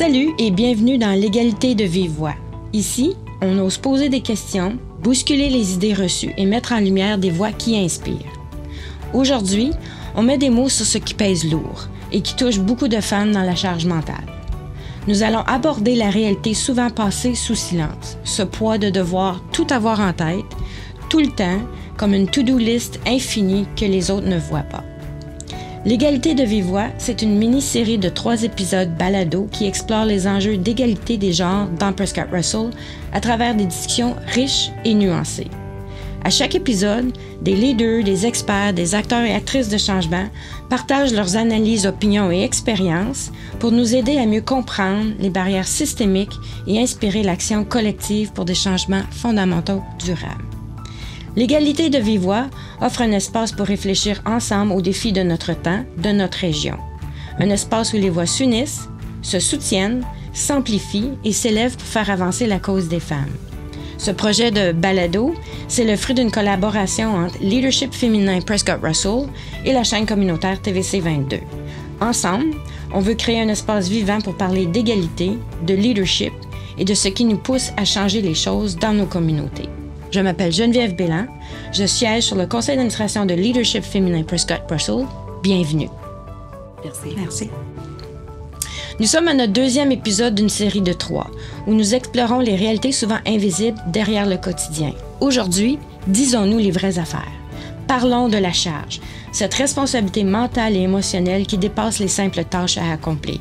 Salut et bienvenue dans l'égalité de vive voix. Ici, on ose poser des questions, bousculer les idées reçues et mettre en lumière des voix qui inspirent. Aujourd'hui, on met des mots sur ce qui pèse lourd et qui touche beaucoup de femmes dans la charge mentale. Nous allons aborder la réalité souvent passée sous silence, ce poids de devoir tout avoir en tête, tout le temps, comme une to-do list infinie que les autres ne voient pas. L'égalité de vive voix, c'est une mini-série de 3 épisodes balado qui explore les enjeux d'égalité des genres dans Prescott Russell à travers des discussions riches et nuancées. À chaque épisode, des leaders, des experts, des acteurs et actrices de changement partagent leurs analyses, opinions et expériences pour nous aider à mieux comprendre les barrières systémiques et inspirer l'action collective pour des changements fondamentaux durables. L'égalité de vive voix offre un espace pour réfléchir ensemble aux défis de notre temps, de notre région. Un espace où les voix s'unissent, se soutiennent, s'amplifient et s'élèvent pour faire avancer la cause des femmes. Ce projet de balado, c'est le fruit d'une collaboration entre Leadership féminin Prescott Russell et la chaîne communautaire TVC 22. Ensemble, on veut créer un espace vivant pour parler d'égalité, de leadership et de ce qui nous pousse à changer les choses dans nos communautés. Je m'appelle Geneviève Bélan, je siège sur le conseil d'administration de Leadership féminin Prescott Russell. Bienvenue. Merci. Nous sommes à notre 2e épisode d'une série de 3, où nous explorons les réalités souvent invisibles derrière le quotidien. Aujourd'hui, disons-nous les vraies affaires. Parlons de la charge, cette responsabilité mentale et émotionnelle qui dépasse les simples tâches à accomplir.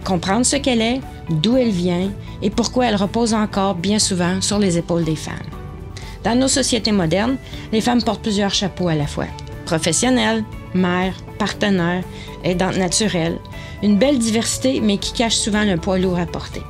Comprendre ce qu'elle est, d'où elle vient et pourquoi elle repose encore bien souvent sur les épaules des femmes. Dans nos sociétés modernes, les femmes portent plusieurs chapeaux à la fois. Professionnelles, mères, partenaires, aidantes naturelles. Une belle diversité, mais qui cache souvent le poids lourd à porter.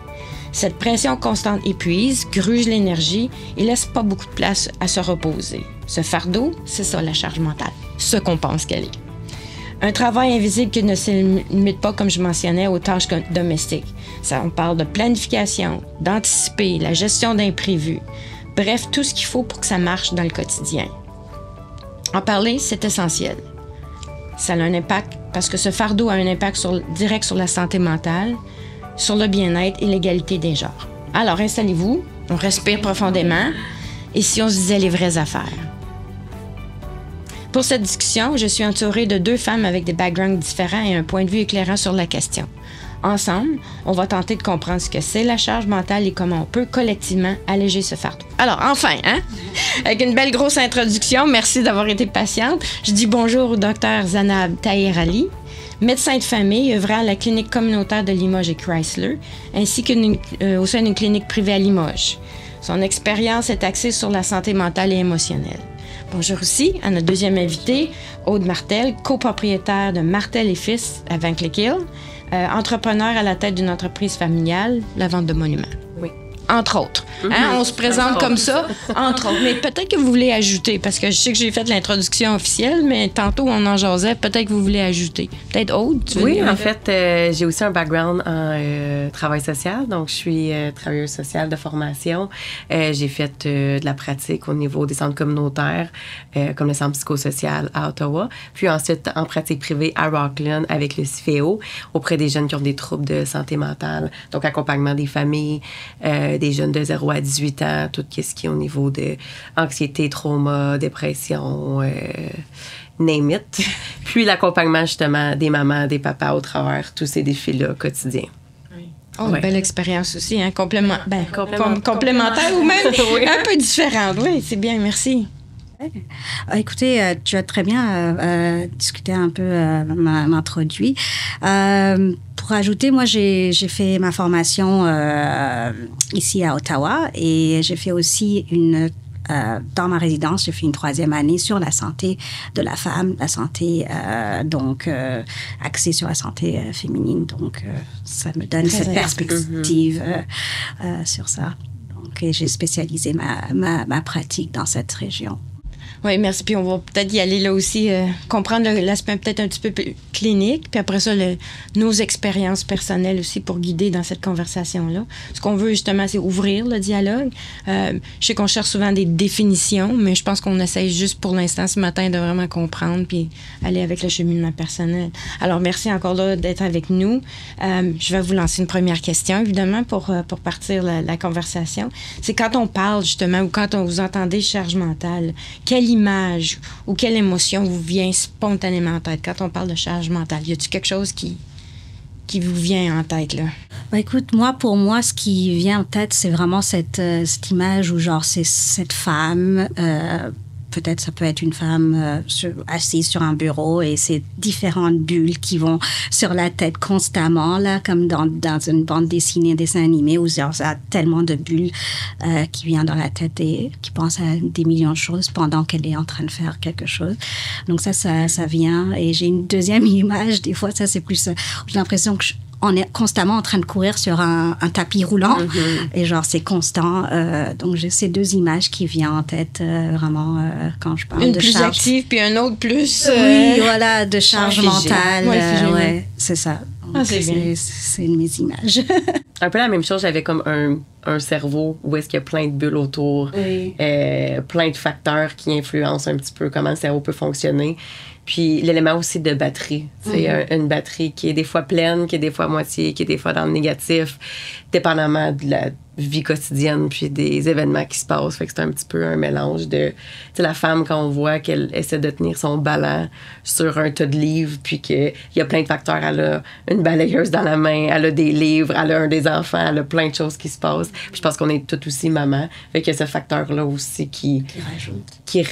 Cette pression constante épuise, gruge l'énergie et laisse pas beaucoup de place à se reposer. Ce fardeau, c'est ça la charge mentale, ce qu'on pense qu'elle est. Un travail invisible qui ne se limite pas, comme je mentionnais, aux tâches domestiques. On parle de planification, d'anticiper, la gestion d'imprévus. Bref, tout ce qu'il faut pour que ça marche dans le quotidien. En parler, c'est essentiel. Ça a un impact, parce que ce fardeau a un impact direct sur la santé mentale, sur le bien-être et l'égalité des genres. Alors, installez-vous, on respire profondément, et si on se disait les vraies affaires. Pour cette discussion, je suis entourée de 2 femmes avec des backgrounds différents et un point de vue éclairant sur la question. Ensemble, on va tenter de comprendre ce que c'est la charge mentale et comment on peut collectivement alléger ce fardeau. Alors, enfin, avec une belle grosse introduction, merci d'avoir été patiente. Je dis bonjour au Dr Zanab Taher-Ali, médecin de famille œuvrant à la clinique communautaire de Limoges et Chrysler, ainsi qu'au sein d'une clinique privée à Limoges. Son expérience est axée sur la santé mentale et émotionnelle. Bonjour aussi à notre 2e invitée, Aude Martel, copropriétaire de Martel & Fils à Van Cleek Hill, entrepreneur à la tête d'une entreprise familiale, la vente de monuments. Oui. Entre autres. On se présente comme ça, entre autres. Mais peut-être que vous voulez ajouter, parce que je sais que j'ai fait l'introduction officielle, mais tantôt on en jasait, peut-être que vous voulez ajouter. Peut-être Aude? Oui, en fait, j'ai aussi un background en travail social, donc je suis travailleuse sociale de formation. J'ai fait de la pratique au niveau des centres communautaires, comme le centre psychosocial à Ottawa, puis ensuite en pratique privée à Rockland avec le CIFEO, auprès des jeunes qui ont des troubles de santé mentale, donc accompagnement des familles, des jeunes de 0 à 18 ans, tout ce qui est au niveau de anxiété, trauma, dépression, name it. Puis l'accompagnement justement des mamans, des papas au travers tous ces défis-là quotidiens. Oh, une belle expérience aussi, complémentaire ou même un peu différente. Oui, c'est bien, merci. Écoutez, tu as très bien discuté un peu, m'introduit. Pour ajouter, moi, j'ai fait ma formation ici à Ottawa et j'ai fait aussi dans ma résidence, j'ai fait une 3e année sur la santé de la femme, la santé, axée sur la santé féminine. Donc, ça me donne cette perspective sur ça. Donc, j'ai spécialisé ma pratique dans cette région. Oui, merci. Puis on va peut-être y aller là aussi, comprendre l'aspect peut-être un petit peu plus clinique, puis après ça, nos expériences personnelles aussi pour guider dans cette conversation-là. Ce qu'on veut justement, c'est ouvrir le dialogue. Je sais qu'on cherche souvent des définitions, mais je pense qu'on essaye juste pour l'instant ce matin de vraiment comprendre puis aller avec le cheminement personnel. Alors, merci encore là d'être avec nous. Je vais vous lancer une première question, évidemment, pour partir la conversation. C'est quand on parle justement ou quand vous entendez charge mentale, quelle image ou quelle émotion vous vient spontanément en tête quand on parle de charge mentale? Y a-t-il quelque chose qui vous vient en tête, là? Ben écoute, pour moi, ce qui vient en tête, c'est vraiment cette image où, genre, c'est cette femme... peut-être ça peut être une femme assise sur un bureau et c'est différentes bulles qui vont sur la tête constamment, là, comme dans une bande dessinée, un dessin animé, où ça a tellement de bulles qui viennent dans la tête et qui pensent à des millions de choses pendant qu'elle est en train de faire quelque chose. Donc ça vient. Et j'ai une deuxième image, des fois, ça c'est plus... j'ai l'impression que on est constamment en train de courir sur un tapis roulant. Et genre, c'est constant. Donc, j'ai ces deux images qui viennent en tête vraiment quand je parle de charge. Une plus active, puis un autre plus... Oui, voilà, de charge mentale. Ouais, c'est ça. Donc, c'est une de mes images. Un peu la même chose, j'avais comme un cerveau où est-ce qu'il y a plein de bulles autour, plein de facteurs qui influencent un petit peu comment le cerveau peut fonctionner. Puis l'élément aussi de batterie. C'est une batterie qui est des fois pleine, qui est des fois à moitié, qui est des fois dans le négatif, dépendamment de la vie quotidienne puis des événements qui se passent. Fait que c'est un petit peu un mélange de... Tu sais, la femme, quand on voit qu'elle essaie de tenir son ballon sur un tas de livres puis qu'il y a plein de facteurs. Elle a une balayeuse dans la main, elle a des livres, elle a un des enfants, elle a plein de choses qui se passent. Puis je pense qu'on est toutes aussi maman. Fait qu'il y a ce facteur-là aussi qui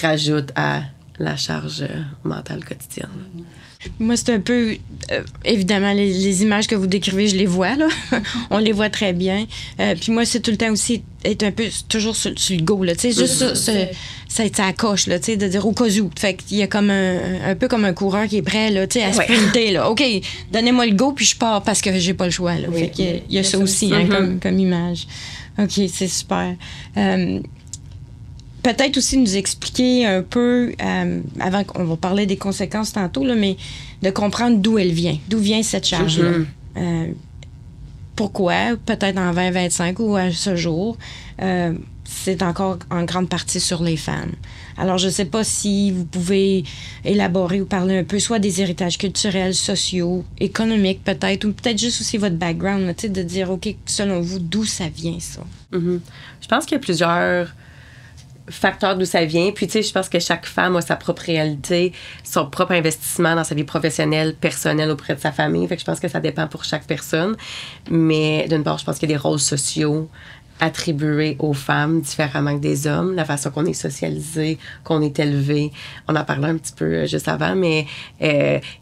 rajoute à la charge mentale quotidienne. Moi, c'est un peu... évidemment, les images que vous décrivez, je les vois, là. On les voit très bien. Puis moi, c'est tout le temps aussi être un peu toujours sur le go, là. Tu sais, juste ça coche, là, tu sais, de dire au cas où. Fait qu'il y a comme un peu comme un coureur qui est prêt, là, tu sais, à sprinter, là. OK, donnez-moi le go, puis je pars parce que j'ai pas le choix, là. Oui. Fait qu'il y a ça aussi, hein, comme image. OK, c'est super. Peut-être aussi nous expliquer un peu, avant qu'on va parler des conséquences tantôt, là, mais de comprendre d'où elle vient. D'où vient cette charge-là. Pourquoi, peut-être en 2025 ou à ce jour, c'est encore en grande partie sur les femmes. Alors, je ne sais pas si vous pouvez élaborer ou parler un peu, soit des héritages culturels, sociaux, économiques peut-être, ou peut-être juste aussi votre background, là, de dire, OK, selon vous, d'où ça vient, ça? Je pense qu'il y a plusieurs facteurs d'où ça vient. Puis, tu sais, je pense que chaque femme a sa propre réalité, son propre investissement dans sa vie professionnelle, personnelle auprès de sa famille. Fait que je pense que ça dépend pour chaque personne. Mais d'une part, je pense qu'il y a des rôles sociaux attribués aux femmes différemment que des hommes, la façon qu'on est socialisé, qu'on est élevé. On en parlait un petit peu juste avant, mais tu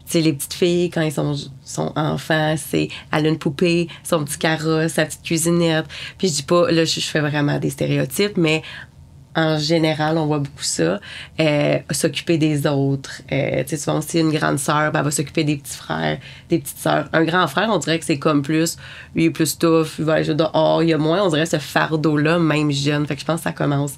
sais, les petites filles, quand elles sont enfants, c'est elle a une poupée, son petit carrosse, sa petite cuisinette. Puis je dis pas, là, je fais vraiment des stéréotypes, mais en général, on voit beaucoup ça. S'occuper des autres. Tu sais, souvent, si une grande sœur, ben, elle va s'occuper des petits frères, des petites sœurs. Un grand frère, on dirait que c'est comme plus... Lui, il est plus tough, il va aller jouer dehors. Il y a moins, on dirait, ce fardeau-là, même jeune. Fait que je pense que ça commence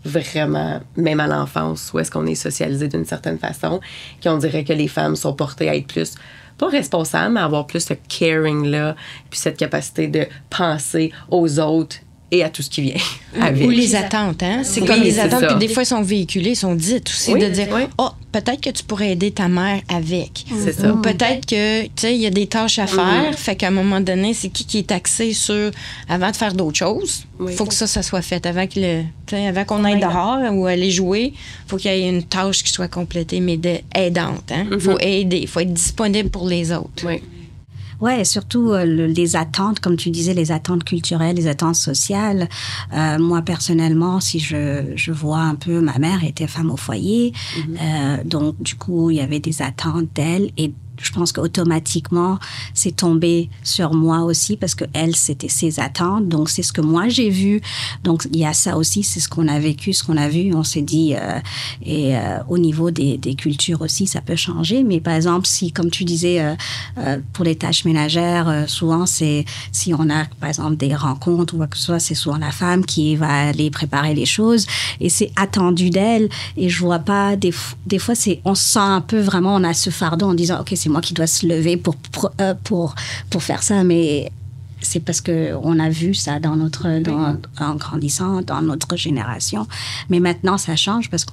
vraiment, même à l'enfance, où est-ce qu'on est socialisé d'une certaine façon, qu'on dirait que les femmes sont portées à être plus... pas responsables, mais à avoir plus ce caring-là, puis cette capacité de penser aux autres et à tout ce qui vient avec. Ou les attentes, hein? C'est comme les attentes, puis des fois, elles sont véhiculées, elles sont dites aussi, de dire, oh, peut-être que tu pourrais aider ta mère avec. C'est ça. Ou peut-être que, tu sais, il y a des tâches à faire, fait qu'à un moment donné, c'est qui est axé sur, avant de faire d'autres choses, il faut que ça soit fait. Avant qu'on aille dehors ou aller jouer, il faut qu'il y ait une tâche qui soit complétée, mais aidante, hein? Il faut aider, il faut être disponible pour les autres. Oui. Ouais, et surtout les attentes, comme tu disais, les attentes culturelles, les attentes sociales. Moi, personnellement, si je vois un peu, ma mère était femme au foyer, donc du coup, il y avait des attentes d'elle et je pense qu'automatiquement, c'est tombé sur moi aussi parce que elle, c'était ses attentes. Donc, c'est ce que moi, j'ai vu. Donc, il y a ça aussi, c'est ce qu'on a vécu, ce qu'on a vu. On s'est dit, au niveau des cultures aussi, ça peut changer. Mais par exemple, si, comme tu disais, pour les tâches ménagères, souvent, c'est si on a, par exemple, des rencontres ou quoi que ce soit, c'est souvent la femme qui va aller préparer les choses et c'est attendu d'elle. Et je vois pas, des fois, on se sent un peu vraiment, on a ce fardeau en disant, OK, c'est moi qui dois se lever pour faire ça, mais c'est parce qu'on a vu ça en grandissant, dans notre génération. Mais maintenant, ça change parce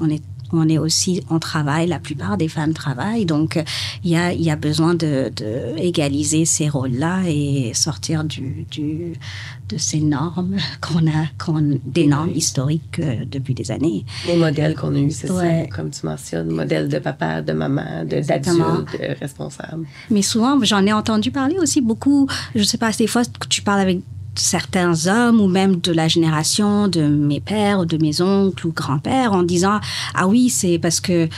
on travaille, la plupart des femmes travaillent, donc il y a besoin de égaliser ces rôles-là et sortir de ces normes des normes historiques depuis des années. Les modèles qu'on a eus, c'est ça, comme tu mentionnes, modèles de papa, de maman, d'adultes responsables. Mais souvent, j'en ai entendu parler aussi beaucoup, je sais pas, des fois que tu parles avec certains hommes ou même de la génération de mes pères ou de mes oncles ou grands-pères en disant ah oui, c'est parce que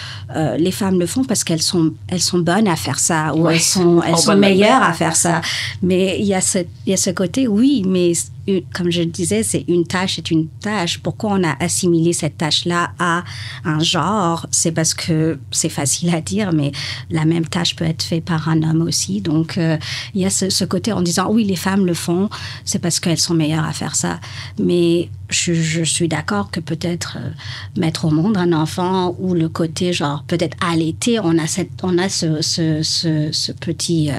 les femmes le font parce qu'elles sont bonnes à faire ça ou elles sont meilleures à faire ça. Mais il y a ce côté oui, mais comme je le disais, c'est une tâche. Pourquoi on a assimilé cette tâche-là à un genre? C'est parce que c'est facile à dire, mais la même tâche peut être faite par un homme aussi. Donc, il y a ce côté en disant, oui, les femmes le font, c'est parce qu'elles sont meilleures à faire ça. Mais je suis d'accord que peut-être mettre au monde un enfant ou le côté, genre, peut-être allaiter, on a ce petit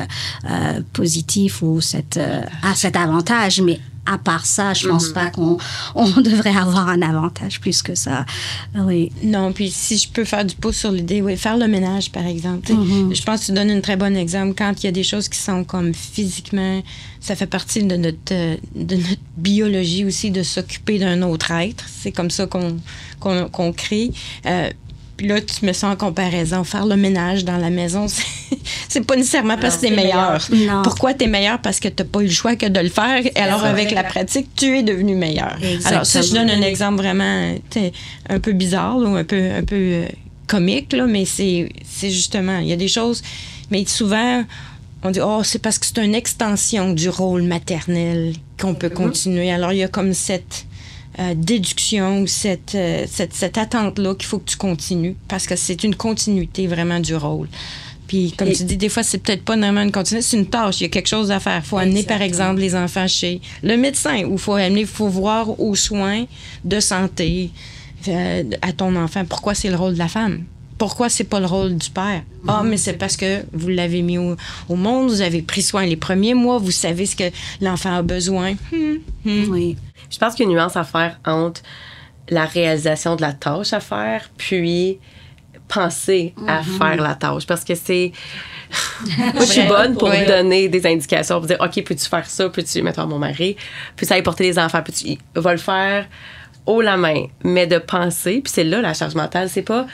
positif ou cet avantage, mais à part ça, je pense pas qu'on devrait avoir un avantage plus que ça. Oui. Non, puis si je peux faire du pouce sur l'idée, oui, faire le ménage, par exemple. Je pense que tu donnes un très bon exemple. Quand il y a des choses qui sont comme physiquement, ça fait partie de notre biologie aussi de s'occuper d'un autre être. C'est comme ça qu'on crée. Puis là, tu mets ça en comparaison. Faire le ménage dans la maison, c'est pas nécessairement parce que t'es meilleur. Pourquoi t'es meilleur? Parce que t'as pas eu le choix que de le faire. Et alors, avec la pratique, tu es devenu meilleur. Exactement. Alors, ça, je donne un exemple vraiment un peu bizarre ou un peu comique, là, mais c'est justement, il y a des choses... Mais souvent, on dit, c'est parce que c'est une extension du rôle maternel qu'on peut continuer. Alors, il y a comme cette... déduction ou cette attente-là qu'il faut que tu continues parce que c'est une continuité vraiment du rôle. Puis, comme tu dis, des fois, c'est peut-être pas vraiment une continuité, c'est une tâche. Il y a quelque chose à faire. Il faut amener, par exemple, les enfants chez le médecin ou il faut voir aux soins de santé à ton enfant. Pourquoi c'est le rôle de la femme? Pourquoi c'est pas le rôle du père? Mais c'est parce que vous l'avez mis au monde, vous avez pris soin les premiers mois, vous savez ce que l'enfant a besoin. Oui. Je pense qu'il y a une nuance à faire entre la réalisation de la tâche à faire, puis penser à faire la tâche. Parce que c'est... Moi, je suis bonne pour donner des indications, pour dire, OK, peux-tu faire ça? Peux-tu, mettons, mon mari, peux-tu aller porter les enfants? Il va le faire haut la main. Mais de penser, puis c'est là la charge mentale, c'est pas...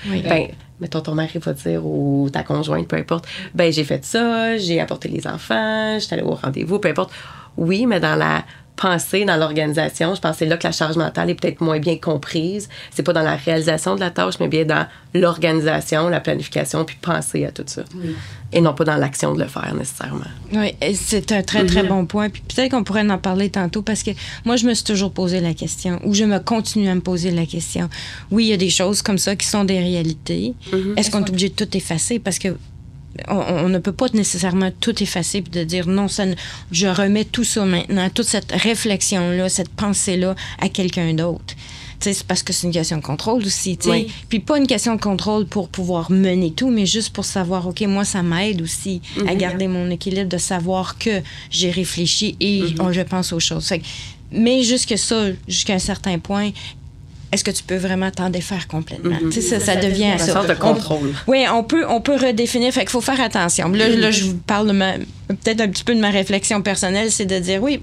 mettons, ton mari va dire, ou ta conjointe, peu importe, j'ai fait ça, j'ai apporté les enfants, j'étais allée au rendez-vous, peu importe. Oui, mais dans la pensée, dans l'organisation, je pense que c'est là que la charge mentale est peut-être moins bien comprise. C'est pas dans la réalisation de la tâche, mais bien dans l'organisation, la planification, puis penser à tout ça. Oui. Et non pas dans l'action de le faire, nécessairement. Oui, c'est un très, très bon point. Puis peut-être qu'on pourrait en parler tantôt, parce que moi, je me suis toujours posé la question, ou je me continue à me poser la question. Oui, il y a des choses comme ça qui sont des réalités. Est-ce qu'on est obligé de tout effacer? Parce que on ne peut pas nécessairement tout effacer et de dire non, je remets tout ça maintenant, toute cette réflexion-là, cette pensée-là à quelqu'un d'autre. C'est parce que c'est une question de contrôle aussi. Oui. Puis pas une question de contrôle pour pouvoir mener tout, mais juste pour savoir, OK, moi, ça m'aide aussi à garder mon équilibre, de savoir que j'ai réfléchi et je pense aux choses. Mais jusqu'à un certain point, est-ce que tu peux vraiment t'en défaire complètement? Ça devient une sorte de contrôle. Oui, on peut redéfinir. Fait qu'il faut faire attention. Là, je vous parle peut-être un petit peu de ma réflexion personnelle, c'est de dire, oui,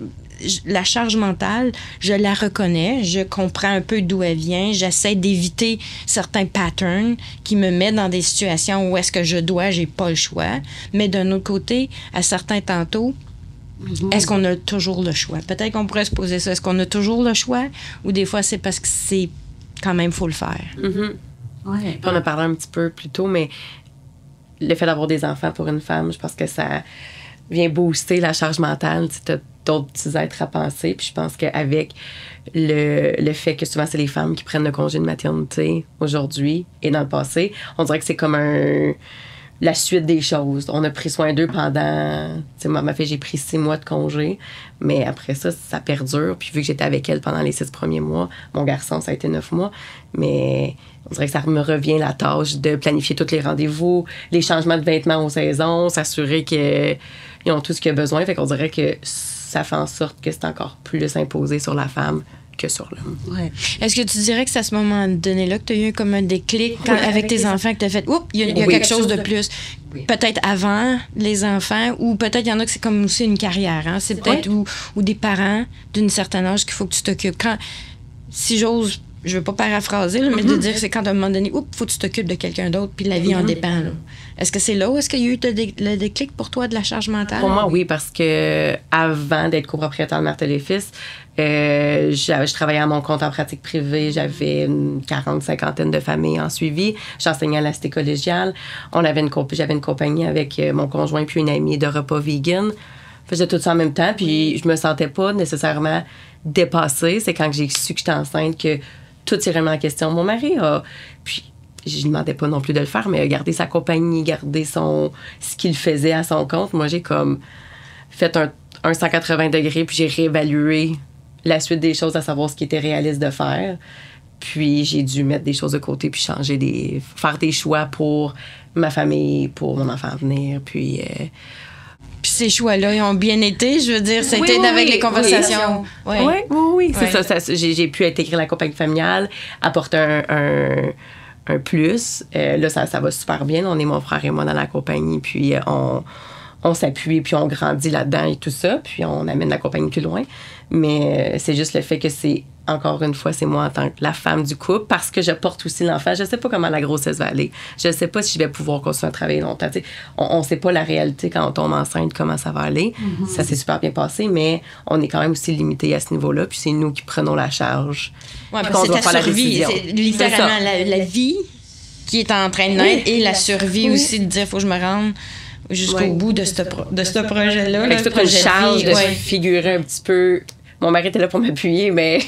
la charge mentale, je la reconnais, je comprends un peu d'où elle vient, j'essaie d'éviter certains patterns qui me mettent dans des situations où est-ce que j'ai pas le choix. Mais d'un autre côté, à certains tantôt, est-ce qu'on a toujours le choix? Peut-être qu'on pourrait se poser ça. Est-ce qu'on a toujours le choix? Ou des fois, c'est parce que c'est quand même, faut le faire. Ouais. On a parlé un petit peu plus tôt, mais le fait d'avoir des enfants pour une femme, je pense que ça vient booster la charge mentale. Tu as d'autres petits êtres à penser. Puis je pense qu'avec le fait que souvent, c'est les femmes qui prennent le congé de maternité aujourd'hui et dans le passé, on dirait que c'est comme la suite des choses. On a pris soin d'eux pendant... Tu sais, moi, ma fille, j'ai pris 6 mois de congé, mais après ça, ça perdure. Puis vu que j'étais avec elle pendant les 6 premiers mois, mon garçon, ça a été 9 mois, mais on dirait que ça me revient la tâche de planifier tous les rendez-vous, les changements de vêtements aux saisons, s'assurer qu'ils ont tout ce qu'ils ont besoin. Fait qu'on dirait que ça fait en sorte que c'est encore plus imposé sur la femme que sur l'homme. Ouais. Est-ce que tu dirais que c'est à ce moment donné-là que tu as eu comme un déclic avec tes enfants, que tu as fait « Oups, il y a quelque chose de plus oui. ». Peut-être avant les enfants, ou peut-être il y en a que c'est comme aussi une carrière. Hein? C'est peut-être ou des parents d'une certaine âge qu'il faut que tu t'occupes. Si j'ose, je veux pas paraphraser, là, mais de dire que c'est quand à un moment donné, oups, faut que tu t'occupes de quelqu'un d'autre, puis la vie en dépend. Là. Est-ce que c'est là où est-ce qu'il y a eu le déclic pour toi de la charge mentale? Pour moi, oui, parce que avant d'être copropriétaire de Marthe et Fils, je travaillais à mon compte en pratique privée. J'avais une 40-50 de familles en suivi. J'enseignais à la cité collégiale. J'avais une compagnie avec mon conjoint puis une amie de repas vegan. Je faisais tout ça en même temps, puis je me sentais pas nécessairement dépassée. C'est quand j'ai su que j'étais enceinte que tout s'est remis en question. Mon mari a... Puis je ne demandais pas non plus de le faire, mais a gardé sa compagnie, gardé ce qu'il faisait à son compte. Moi, j'ai comme fait un 180 degrés, puis j'ai réévalué la suite des choses, à savoir ce qui était réaliste de faire. Puis j'ai dû mettre des choses de côté, puis faire des choix pour ma famille, pour mon enfant à venir, puis ces choix-là, ils ont bien été, je veux dire, c'était avec les conversations. Oui. C'est ça. J'ai pu intégrer la compagnie familiale, apporter un plus. Là, ça va super bien. On est mon frère et moi dans la compagnie, puis on s'appuie, puis on grandit là-dedans et tout ça, puis on amène la compagnie plus loin. Mais c'est juste le fait que encore une fois, c'est moi en tant que la femme du couple, parce que je porte aussi l'enfant. Je sais pas comment la grossesse va aller. Je sais pas si je vais pouvoir continuer à travailler longtemps. T'sais, on sait pas la réalité quand on tombe enceinte, comment ça va aller. Mm-hmm. Ça s'est super bien passé, mais on est quand même aussi limité à ce niveau-là, puis c'est nous qui prenons la charge. Oui, parce que c'est ta survie. C'est littéralement la vie qui est en train de naître et la survie aussi de dire, faut que je me rende jusqu'au bout de ce projet-là. C'est toute une charge de figurer un petit peu. Mon mari était là pour m'appuyer, mais...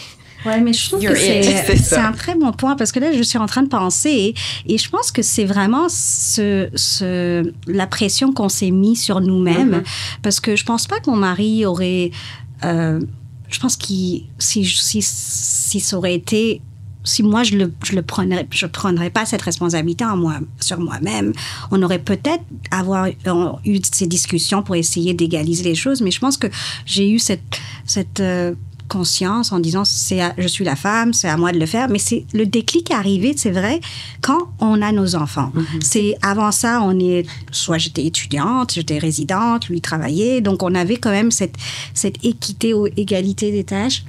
Oui, mais je trouve que c'est un très bon point, parce que là, je suis en train de penser, et je pense que c'est vraiment la pression qu'on s'est mis sur nous-mêmes, parce que je pense pas que mon mari aurait... je pense que si ça aurait été... Si moi, je prendrais pas cette responsabilité sur moi-même, on aurait peut-être eu ces discussions pour essayer d'égaliser les choses, mais je pense que j'ai eu cette conscience en disant je suis la femme, c'est à moi de le faire, mais c'est le déclic est arrivé, c'est vrai, quand on a nos enfants. C'est avant ça, soit j'étais étudiante, j'étais résidente, lui travaillait, donc on avait quand même cette équité ou égalité des tâches.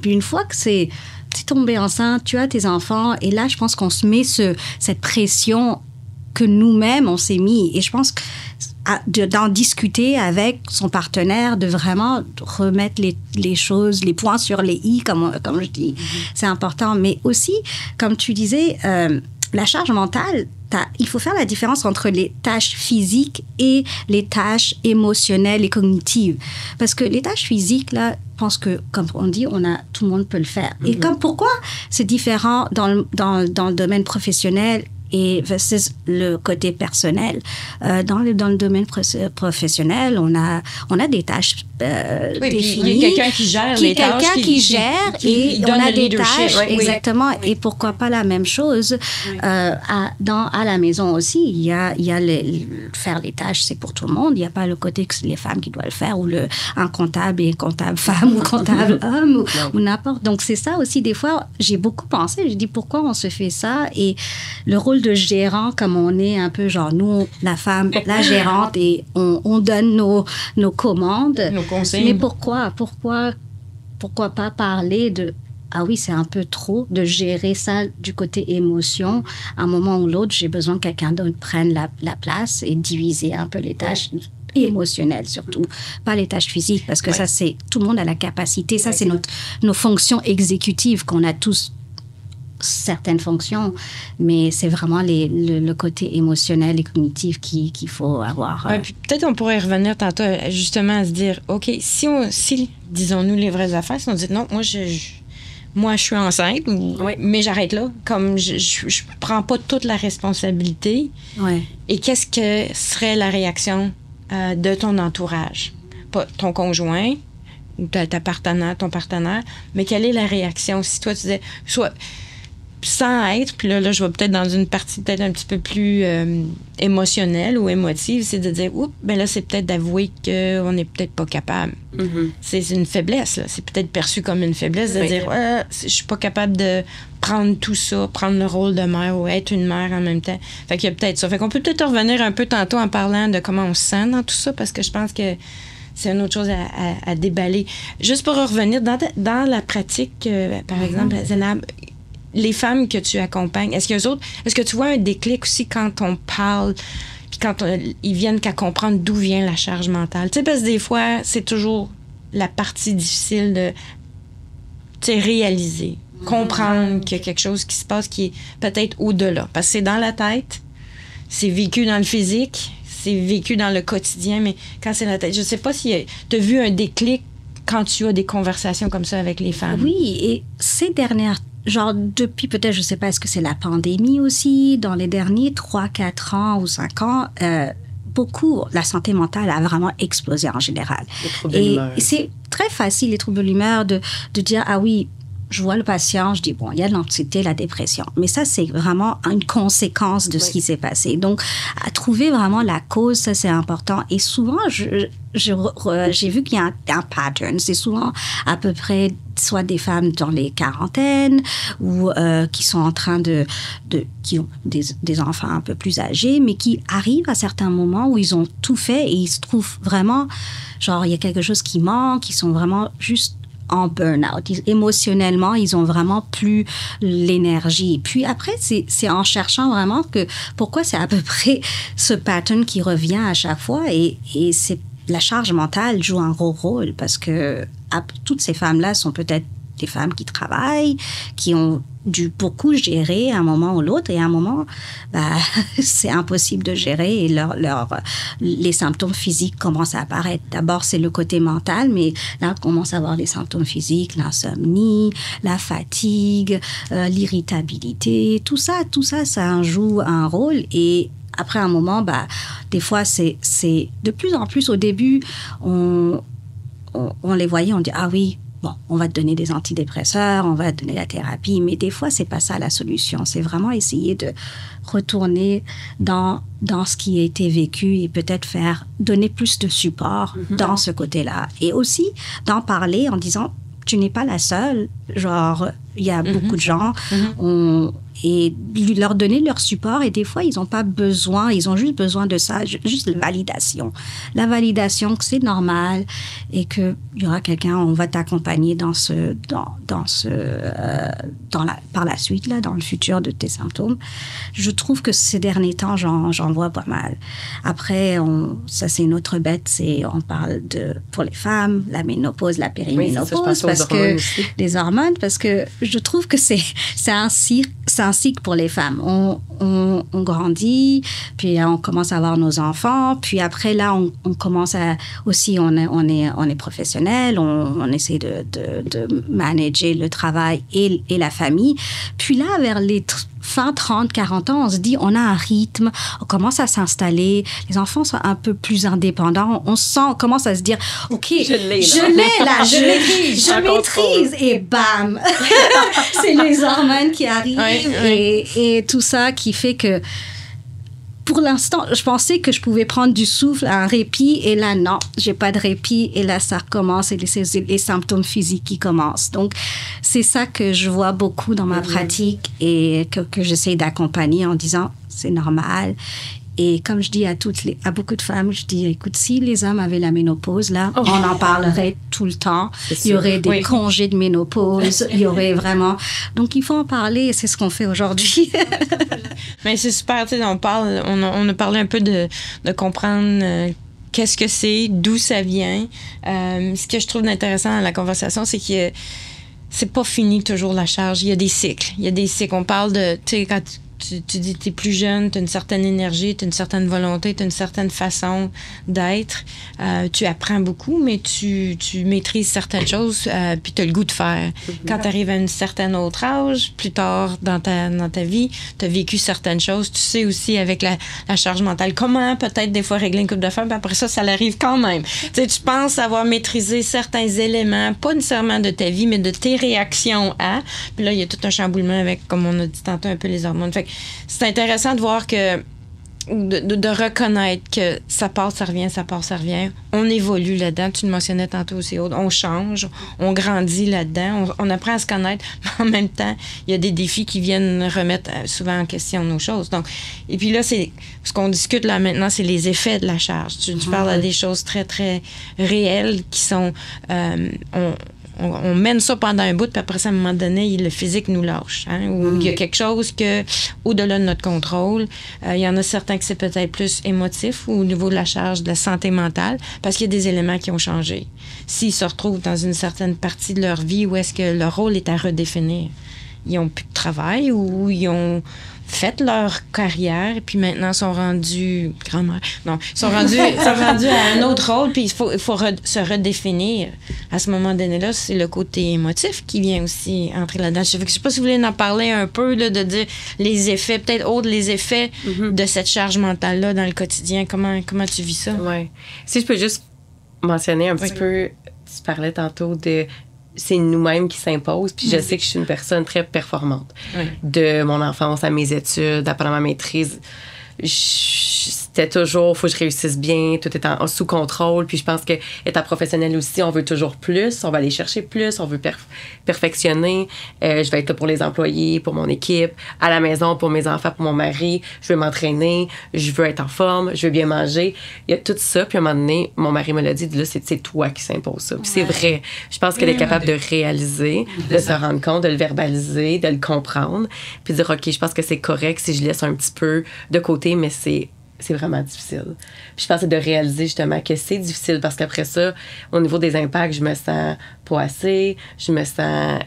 Puis une fois que tu es tombée enceinte, tu as tes enfants, et là, je pense qu'on se met cette pression que nous-mêmes, on s'est mis. Et je pense d'en discuter avec son partenaire, de vraiment remettre les choses, les points sur les i, comme je dis, c'est important. Mais aussi, comme tu disais, la charge mentale, il faut faire la différence entre les tâches physiques et les tâches émotionnelles et cognitives. Parce que les tâches physiques, là, je pense que, comme on dit, tout le monde peut le faire. Et pourquoi c'est différent dans le domaine professionnel et versus le côté personnel. Dans le domaine professionnel, on a des tâches définies. Il y a quelqu'un qui gère les tâches. Quelqu'un qui gère et on a des tâches. Oui. Exactement. Et pourquoi pas la même chose à la maison aussi. Il y a faire les tâches, c'est pour tout le monde. Il n'y a pas le côté que c'est les femmes qui doivent le faire, ou un comptable et comptable femme ou comptable homme ou n'importe. Donc c'est ça aussi. Des fois, j'ai beaucoup pensé. J'ai dit pourquoi on se fait ça, et le rôle de gérant, comme on est un peu genre nous, la femme, la gérante, et on donne nos commandes. Nos conseils. Mais pourquoi pas parler de ah oui, c'est un peu trop de gérer ça du côté émotion. À un moment ou l'autre, j'ai besoin que quelqu'un d'autre prenne la place et diviser un peu les tâches émotionnelles surtout, pas les tâches physiques, parce que ça, c'est tout le monde a la capacité. Ça, c'est nos fonctions exécutives qu'on a tous certaines fonctions, mais c'est vraiment le côté émotionnel et cognitif qu'il faut avoir. Ouais, puis peut-être on pourrait revenir tantôt justement à se dire, OK, si disons-nous les vraies affaires, si on dit non, moi je suis enceinte, mais j'arrête là, comme je prends pas toute la responsabilité. Ouais. Et qu'est-ce que serait la réaction de ton entourage? Pas ton conjoint ou ton partenaire, mais quelle est la réaction si toi tu disais, soit sans être, puis là je vais peut-être dans une partie peut-être un petit peu plus émotionnelle ou émotive, c'est de dire, oups, ben là c'est peut-être d'avouer qu'on n'est peut-être pas capable. Mm-hmm. C'est une faiblesse, là. C'est peut-être perçu comme une faiblesse de dire, je suis pas capable de prendre tout ça, prendre le rôle de mère ou être une mère en même temps. Fait qu'il y a peut-être ça. Fait qu'on peut peut-être revenir un peu tantôt en parlant de comment on se sent dans tout ça, parce que je pense que c'est une autre chose à déballer. Juste pour revenir, dans la pratique, par exemple, Zainab, les femmes que tu accompagnes, est-ce que tu vois un déclic aussi quand on parle, puis quand ils viennent qu'à comprendre d'où vient la charge mentale? Tu sais, parce que des fois, c'est toujours la partie difficile de réaliser, comprendre qu'il y a quelque chose qui se passe qui est peut-être au-delà. Parce que c'est dans la tête, c'est vécu dans le physique, c'est vécu dans le quotidien, mais quand c'est la tête, je sais pas si tu as vu un déclic quand tu as des conversations comme ça avec les femmes. Oui, et ces dernières genre depuis peut-être, je sais pas, est-ce que c'est la pandémie aussi, dans les derniers 3-4 ans ou 5 ans, beaucoup, la santé mentale a vraiment explosé en général. Les troubles de l'humeur. Et c'est très facile, les troubles de l'humeur, de dire, ah oui, je vois le patient, je dis, bon, il y a de l'anxiété, la dépression. Mais ça, c'est vraiment une conséquence de ce qui s'est passé. Donc, à trouver vraiment la cause, ça, c'est important. Et souvent, j'ai vu qu'il y a un pattern. C'est souvent à peu près soit des femmes dans les quarantaines ou qui sont en train qui ont des enfants un peu plus âgés, mais qui arrivent à certains moments où ils ont tout fait et ils se trouvent vraiment, genre, il y a quelque chose qui manque, ils sont vraiment juste en burn-out. Émotionnellement, ils ont vraiment plus l'énergie. Puis après, c'est en cherchant vraiment pourquoi c'est à peu près ce pattern qui revient à chaque fois et c'est la charge mentale joue un gros rôle parce que toutes ces femmes-là sont peut-être des femmes qui travaillent, qui ont dû beaucoup gérer à un moment ou l'autre, et à un moment, c'est impossible de gérer et les symptômes physiques commencent à apparaître. D'abord, c'est le côté mental, mais là, on commence à voir les symptômes physiques, l'insomnie, la fatigue, l'irritabilité, tout ça, ça joue un rôle. Et après un moment, des fois, c'est de plus en plus, au début, on les voyait, on dit, ah oui, bon, on va te donner des antidépresseurs, on va te donner la thérapie, mais des fois, c'est pas ça la solution. C'est vraiment essayer de retourner dans ce qui a été vécu et peut-être donner plus de support dans ce côté-là. Et aussi, d'en parler en disant, tu n'es pas la seule. Genre, il y a beaucoup de gens, et leur donner leur support. Et des fois, ils n'ont pas besoin, ils ont juste besoin de ça, juste la validation. La validation que c'est normal et qu'il y aura quelqu'un, on va t'accompagner par la suite, là, dans le futur de tes symptômes. Je trouve que ces derniers temps, j'en vois pas mal. Après, ça, c'est une autre bête, on parle pour les femmes, la ménopause, la périménopause, parce que les hormones, parce que je trouve que c'est un cycle pour les femmes. On grandit, puis on commence à avoir nos enfants, puis après là, on commence aussi, on est professionnel, on essaie de manager le travail et la famille. Puis là, vers les fin 30, 40 ans, on se dit, on a un rythme, on commence à s'installer, les enfants sont un peu plus indépendants, on commence à se dire, OK, je maîtrise, et bam! C'est les hormones qui arrivent et tout ça qui fait que pour l'instant, je pensais que je pouvais prendre du souffle, un répit, et là, non, j'ai pas de répit, et là, ça recommence, et les symptômes physiques qui commencent. Donc, c'est ça que je vois beaucoup dans ma pratique et que j'essaie d'accompagner en disant, c'est normal. Et comme je dis à beaucoup de femmes, je dis, écoute, si les hommes avaient la ménopause, là, on en parlerait tout le temps. Il y aurait des congés de ménopause, il y aurait vraiment... Donc, il faut en parler et c'est ce qu'on fait aujourd'hui. Mais c'est super, tu sais, on a parlé un peu de comprendre qu'est-ce que c'est, d'où ça vient. Ce que je trouve intéressant dans la conversation, c'est que c'est pas fini toujours la charge. Il y a des cycles. On parle de, tu sais, quand tu dis que tu es plus jeune, tu as une certaine énergie, tu as une certaine volonté, tu as une certaine façon d'être. Tu apprends beaucoup, mais tu maîtrises certaines choses, puis tu as le goût de faire. Quand tu arrives à un certain autre âge, plus tard dans ta vie, tu as vécu certaines choses. Tu sais aussi avec la charge mentale comment peut-être des fois régler une coupe de feu, puis après ça l'arrive quand même. Tu sais, tu penses avoir maîtrisé certains éléments, pas nécessairement de ta vie, mais de tes réactions à. Puis là, il y a tout un chamboulement avec, comme on a dit tantôt, un peu les hormones. Fait que c'est intéressant de voir que de reconnaître que ça passe, ça revient, ça passe, ça revient. On évolue là-dedans. Tu le mentionnais tantôt aussi, Aude. On change, on grandit là-dedans, on apprend à se connaître. Mais en même temps, il y a des défis qui viennent remettre souvent en question nos choses. Donc, et puis là, c'est ce qu'on discute là maintenant, c'est les effets de la charge. Tu parles à des choses très, très réelles qui sont... On mène ça pendant un bout, puis après ça, à un moment donné, le physique nous lâche. Hein, ou il y a quelque chose que, au-delà de notre contrôle, il y en a certains que c'est peut-être plus émotif ou au niveau de la charge de la santé mentale, parce qu'il y a des éléments qui ont changé. S'ils se retrouvent dans une certaine partie de leur vie où est-ce que leur rôle est à redéfinir, ils n'ont plus de travail ou ils ont fait leur carrière et puis maintenant sont rendus grand-mère. Non, ils sont rendus à un autre rôle puis il faut se redéfinir. À ce moment donné-là, c'est le côté émotif qui vient aussi entrer là-dedans. Je sais pas si vous voulez en parler un peu, là, de dire les effets, peut-être autres les effets de cette charge mentale-là dans le quotidien. Comment tu vis ça? Oui. Si je peux juste mentionner un petit peu, tu parlais tantôt de... C'est nous-mêmes qui s'imposent. Puis je sais que je suis une personne très performante. De mon enfance à mes études, après ma maîtrise, c'était toujours, faut que je réussisse bien, tout est sous contrôle. Puis je pense que étant professionnel aussi, on veut toujours plus, on va aller chercher plus, on veut perfectionner. Je vais être là pour les employés, pour mon équipe, à la maison, pour mes enfants, pour mon mari. Je veux m'entraîner, je veux être en forme, je veux bien manger. Il y a tout ça. Puis à un moment donné, mon mari me l'a dit, là, c'est toi qui s'impose ça. Puis c'est vrai. Je pense qu'elle est capable de réaliser, de se rendre compte, de le verbaliser, de le comprendre, puis de dire, OK, je pense que c'est correct si je laisse un petit peu de côté, mais c'est vraiment difficile. Puis je pense que de réaliser justement que c'est difficile parce qu'après ça, au niveau des impacts, je me sens pas assez, je me sens...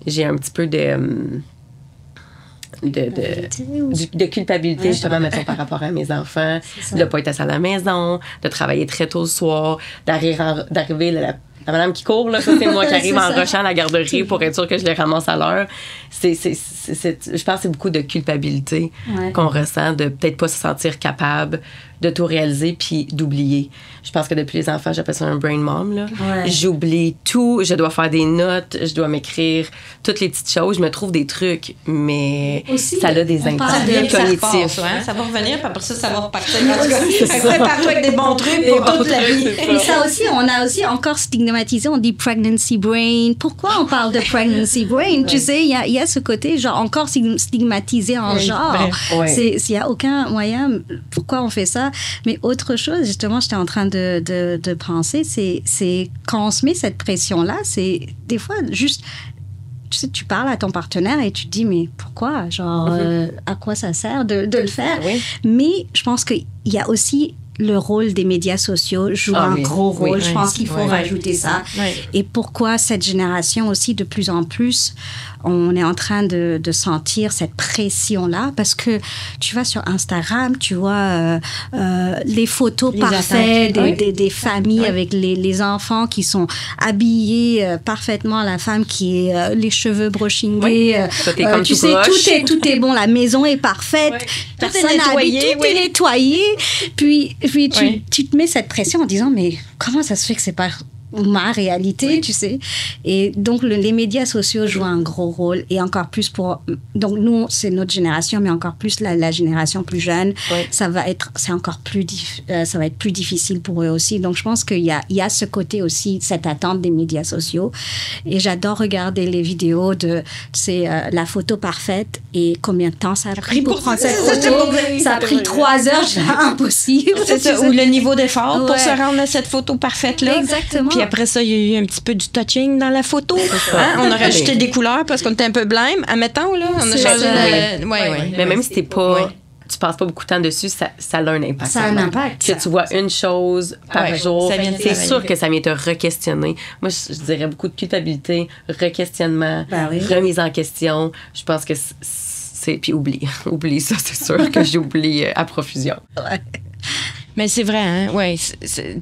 j'ai un petit peu de culpabilité, justement, mettons, par rapport à mes enfants, de ne pas être à la maison, de travailler très tôt le soir, d'arriver... La madame qui court, là, ça, c'est moi qui arrive en rushant à la garderie pour être sûre que je les ramasse à l'heure. Je pense que c'est beaucoup de culpabilité qu'on ressent, de peut-être pas se sentir capable de tout réaliser puis d'oublier. Je pense que depuis les enfants, j'appelle ça un brain mom, là. J'oublie tout, je dois faire des notes, je dois m'écrire toutes les petites choses, je me trouve des trucs, mais aussi, ça a des impacts cognitifs. Ça va revenir, puis après ça va repartir. Prépare-toi avec des bons trucs pour toute la vie. Et ça aussi, on a aussi encore stigmatisé, on dit pregnancy brain. Pourquoi on parle de pregnancy brain? Tu sais, il y a ce côté, genre, encore stigmatisé en genre. Il n'y a aucun moyen, pourquoi on fait ça? Mais autre chose, justement, j'étais en train de penser, c'est quand on se met cette pression-là, c'est des fois juste... Tu sais, tu parles à ton partenaire et tu te dis, mais pourquoi? Genre, à quoi ça sert de le faire? Mais je pense qu'il y a aussi le rôle des médias sociaux joue un gros rôle. Je pense qu'il faut rajouter ça. Et pourquoi cette génération aussi, de plus en plus, on est en train de sentir cette pression-là? Parce que tu vas sur Instagram, tu vois les photos parfaites des familles avec les enfants qui sont habillés parfaitement, la femme qui est les cheveux brushingés. Tu sais, tout est bon, la maison est parfaite, personne n'a habillé, tout est nettoyé. Puis tu te mets cette pression en disant, mais comment ça se fait que c'est pas ma réalité, tu sais. Et donc, les médias sociaux jouent un gros rôle et encore plus pour... Donc, nous, c'est notre génération, mais encore plus la génération plus jeune, ça va être plus difficile pour eux aussi. Donc, je pense qu'il y a ce côté aussi, cette attente des médias sociaux. Et j'adore regarder les vidéos de, la photo parfaite et combien de temps ça a pris pour prendre cette photo. Ça a pris 3 heures, impossible. C'est ça, ou le niveau d'effort pour se rendre à cette photo parfaite-là. Exactement. Puis après ça, il y a eu un petit peu du touching dans la photo. Hein? On a rajouté des couleurs parce qu'on était un peu blême. Admettons, là, on a changé Mais même si t'es pas tu passes pas beaucoup de temps dessus, ça a un impact. Ça a un impact. Que tu vois une chose par jour, c'est sûr que ça vient te re-questionner. Moi, je dirais beaucoup de culpabilité, re-questionnement, remise en question. Je pense que c'est... Puis oublie ça, c'est sûr que j'oublie à profusion. Mais c'est vrai, hein? Oui.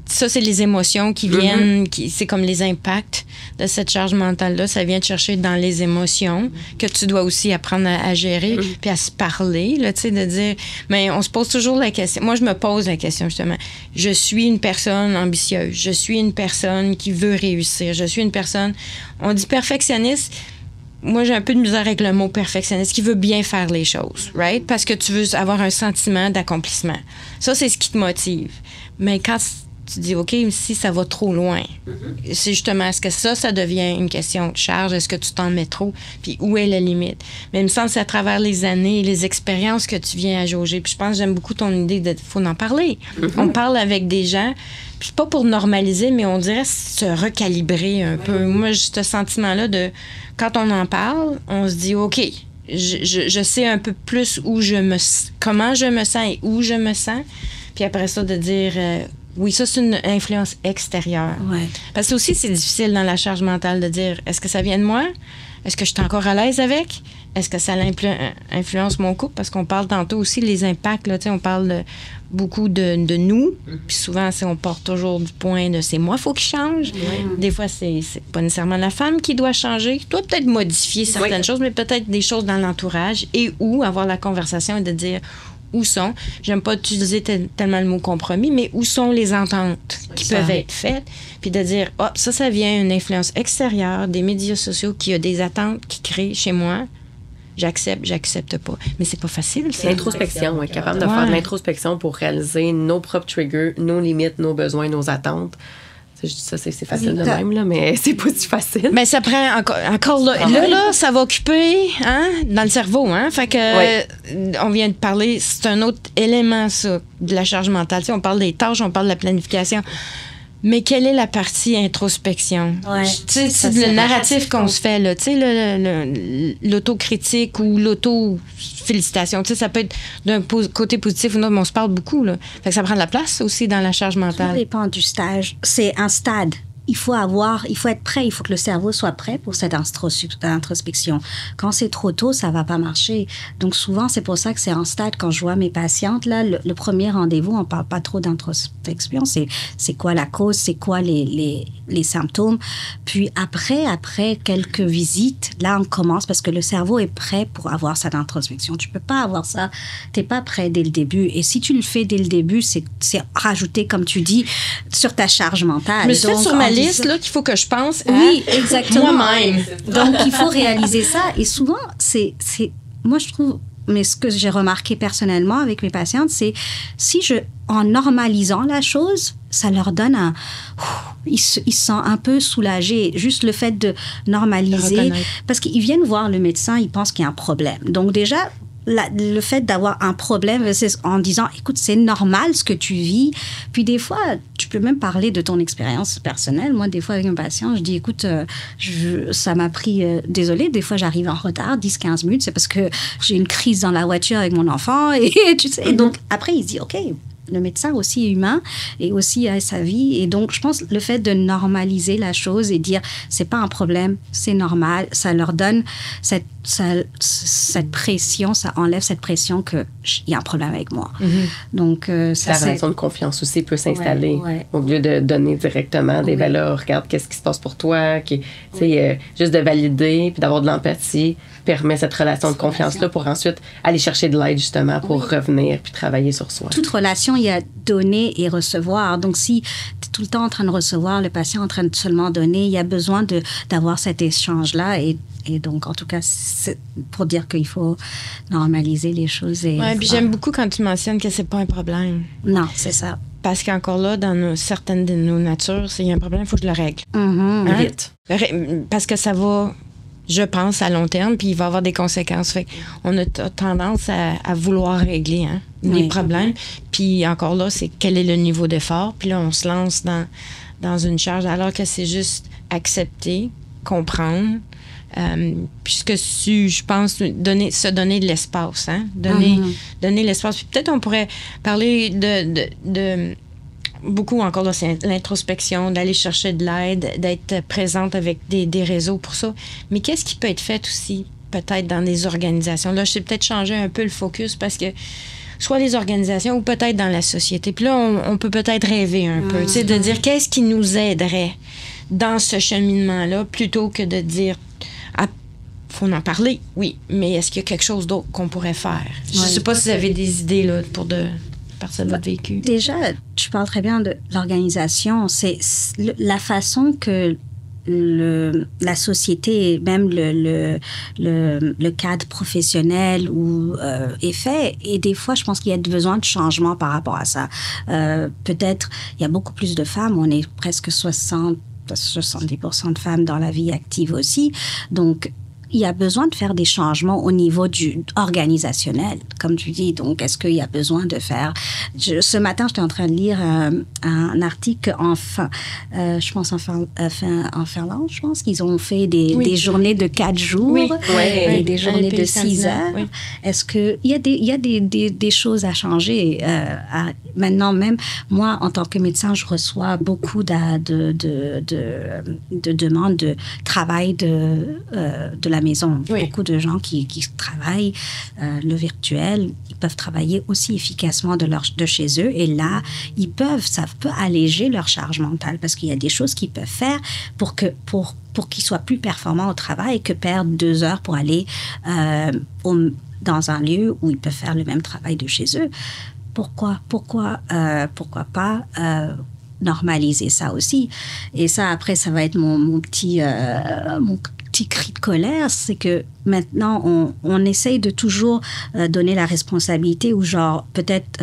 Ça, c'est les émotions qui viennent, c'est comme les impacts de cette charge mentale-là. Ça vient te chercher dans les émotions que tu dois aussi apprendre à gérer puis à se parler, là, tu sais, de dire... Mais on se pose toujours la question. Moi, je me pose la question, justement. Je suis une personne ambitieuse. Je suis une personne qui veut réussir. Je suis une personne... On dit perfectionniste... Moi, j'ai un peu de misère avec le mot perfectionniste, qui veut bien faire les choses, right? Parce que tu veux avoir un sentiment d'accomplissement. Ça, c'est ce qui te motive. Mais quand tu dis, OK, si ça va trop loin, c'est justement, est-ce que ça devient une question de charge? Est-ce que tu t'en mets trop? Puis où est la limite? Mais il me semble que c'est à travers les années, les expériences que tu viens à jauger. Puis je pense que j'aime beaucoup ton idée de faut en parler. On parle avec des gens, puis pas pour normaliser, mais on dirait se recalibrer un peu. Moi, j'ai ce sentiment-là de... Quand on en parle, on se dit, OK, je sais un peu plus comment je me sens et où je me sens. Puis après ça, de dire, oui, ça, c'est une influence extérieure. Ouais. Parce que aussi, c'est difficile dans la charge mentale de dire, est-ce que ça vient de moi? Est-ce que je suis encore à l'aise avec? Est-ce que ça influence mon couple? Parce qu'on parle tantôt aussi les impacts, là, on parle beaucoup de nous. Puis souvent, on porte toujours du point de c'est moi, il faut qu'il change. Des fois, c'est pas nécessairement la femme qui doit changer. Toi, peut-être modifier certaines choses, mais peut-être des choses dans l'entourage et où avoir la conversation et de dire où sont, j'aime pas utiliser tellement le mot compromis, mais où sont les ententes qui peuvent être faites, puis de dire, ça vient d'une influence extérieure des médias sociaux qui a des attentes qui créent chez moi. J'accepte pas. Mais c'est pas facile, ça. L'introspection, être capable de faire de l'introspection pour réaliser nos propres triggers, nos limites, nos besoins, nos attentes. Je dis ça, c'est facile de même, là, mais c'est pas si facile. Mais ça prend encore là, ça va occuper dans le cerveau. Hein? Fait que on vient de parler, c'est un autre élément, ça, de la charge mentale. Tu sais, on parle des tâches, on parle de la planification. Mais quelle est la partie introspection? Tu sais, c'est le narratif qu'on se fait, là. Tu sais, l'autocritique ou l'auto-félicitation. Tu sais, ça peut être d'un côté positif ou non, mais on se parle beaucoup, là. Fait que ça prend de la place aussi dans la charge mentale. Ça dépend du stage. C'est un stade. Il faut être prêt, il faut que le cerveau soit prêt pour cette introspection. Quand c'est trop tôt, ça va pas marcher. Donc souvent, c'est pour ça que c'est un stade. Quand je vois mes patientes, là, le premier rendez-vous, on parle pas trop d'introspection. C'est quoi la cause, c'est quoi les symptômes. Puis après quelques visites, là, on commence parce que le cerveau est prêt pour avoir cette introspection. Tu peux pas avoir ça. T'es pas prêt dès le début. Et si tu le fais dès le début, c'est rajouter, comme tu dis, sur ta charge mentale. Mais c'est sur ma liste là qu'il faut que je pense à exactement. Moi-même. Donc il faut réaliser ça et souvent moi je trouve, mais ce que j'ai remarqué personnellement avec mes patientes, c'est en normalisant la chose, ça leur donne ils se sentent un peu soulagés. Juste le fait de normaliser, parce qu'ils viennent voir le médecin, ils pensent qu'il y a un problème. Donc déjà, le fait d'avoir un problème, c'est en disant, écoute, c'est normal ce que tu vis. Puis des fois, tu peux même parler de ton expérience personnelle. Moi, des fois, avec un patient, je dis, écoute, ça m'a pris... désolée, des fois, j'arrive en retard, 10-15 minutes. C'est parce que j'ai une crise dans la voiture avec mon enfant. Et tu sais, et donc, après, il se dit, OK, le médecin aussi est humain et aussi a sa vie. Et donc, je pense le fait de normaliser la chose et dire, c'est pas un problème, c'est normal, ça leur donne cette pression, ça enlève cette pression qu'il y a un problème avec moi. Donc, ça, la relation de confiance aussi peut s'installer au lieu de donner directement des valeurs. Regarde, qu'est-ce qui se passe pour toi? Juste de valider puis d'avoir de l'empathie permet cette relation de confiance-là pour ensuite aller chercher de l'aide, justement, pour revenir puis travailler sur soi. Toute relation, il y a donner et recevoir. Donc, si tu es tout le temps en train de recevoir, le patient en train de seulement donner, il y a besoin d'avoir cet échange-là. Et donc, en tout cas, c'est pour dire qu'il faut normaliser les choses. Oui, puis j'aime beaucoup quand tu mentionnes que c'est pas un problème. Non, c'est ça. Parce qu'encore là, dans certaines de nos natures, s'il y a un problème, il faut que je le règle. Vite. Parce que ça va... Je pense à long terme, puis il va y avoir des conséquences. Fait on a tendance à vouloir régler les problèmes. Puis encore là, c'est quel est le niveau d'effort. Puis là, on se lance dans une charge, alors que c'est juste accepter, comprendre, puisque je pense, se donner de l'espace, hein? Donner l'espace. Puis peut-être on pourrait parler de beaucoup encore, c'est l'introspection, d'aller chercher de l'aide, d'être présente avec des réseaux pour ça. Mais qu'est-ce qui peut être fait aussi, peut-être, dans des organisations? Là, je sais peut-être changer un peu le focus parce que soit les organisations ou peut-être dans la société. Puis là, on peut peut-être rêver un peu, tu sais, de dire qu'est-ce qui nous aiderait dans ce cheminement-là plutôt que de dire faut en parler, oui, mais est-ce qu'il y a quelque chose d'autre qu'on pourrait faire? Je ne sais pas si vous avez des idées là, pour partir de votre vécu. Déjà, tu parles très bien de l'organisation. C'est la façon que la société, même le cadre professionnel est fait. Et des fois, je pense qu'il y a besoin de changement par rapport à ça. Peut-être, il y a beaucoup plus de femmes. On est presque 70% de femmes dans la vie active aussi. Donc, il y a besoin de faire des changements au niveau organisationnel, comme tu dis. Donc, est-ce qu'il y a besoin de faire... ce matin, j'étais en train de lire un article je pense en Finlande, je pense qu'ils ont fait des journées de 4 jours et des journées de 6 heures. Oui. Est-ce qu'il y a des choses à changer? Maintenant, même moi, en tant que médecin, je reçois beaucoup de demandes de travail de la maison. Oui. Beaucoup de gens qui travaillent le virtuel, ils peuvent travailler aussi efficacement de chez eux. Et là, ça peut alléger leur charge mentale parce qu'il y a des choses qu'ils peuvent faire pour qu'ils soient plus performants au travail que perdre 2 heures pour aller dans un lieu où ils peuvent faire le même travail de chez eux. Pourquoi pas normaliser ça aussi? Et ça, après, ça va être mon petit cri de colère, c'est que maintenant, on essaye de toujours donner la responsabilité ou genre peut-être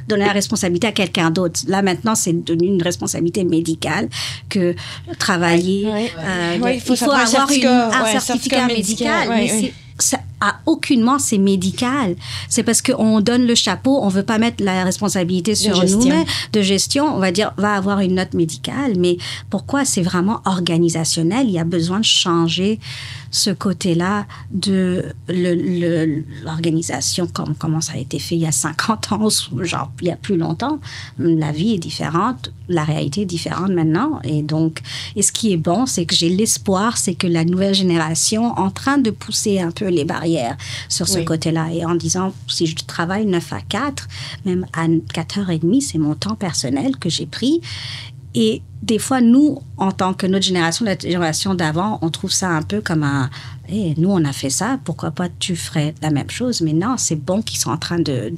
donner la responsabilité à quelqu'un d'autre. Là, maintenant, c'est devenu une responsabilité médicale que travailler... il faut avoir un certificat médical. Mais aucunement, c'est médical. C'est parce qu'on donne le chapeau, on ne veut pas mettre la responsabilité sur nous, mais de gestion, on va dire, va avoir une note médicale. Mais pourquoi? C'est vraiment organisationnel. Il y a besoin de changer ce côté-là de l'organisation, comment ça a été fait il y a 50 ans, genre il y a plus longtemps. La vie est différente, la réalité est différente maintenant. Et ce qui est bon, c'est que j'ai l'espoir, c'est que la nouvelle génération est en train de pousser un peu les barrières sur ce côté-là. Et en disant, si je travaille 9 à 4, même à 4h30, c'est mon temps personnel que j'ai pris. Et des fois, nous, en tant que notre génération, la génération d'avant, on trouve ça un peu comme nous, on a fait ça, pourquoi pas tu ferais la même chose? Mais non, c'est bon qu'ils sont en train de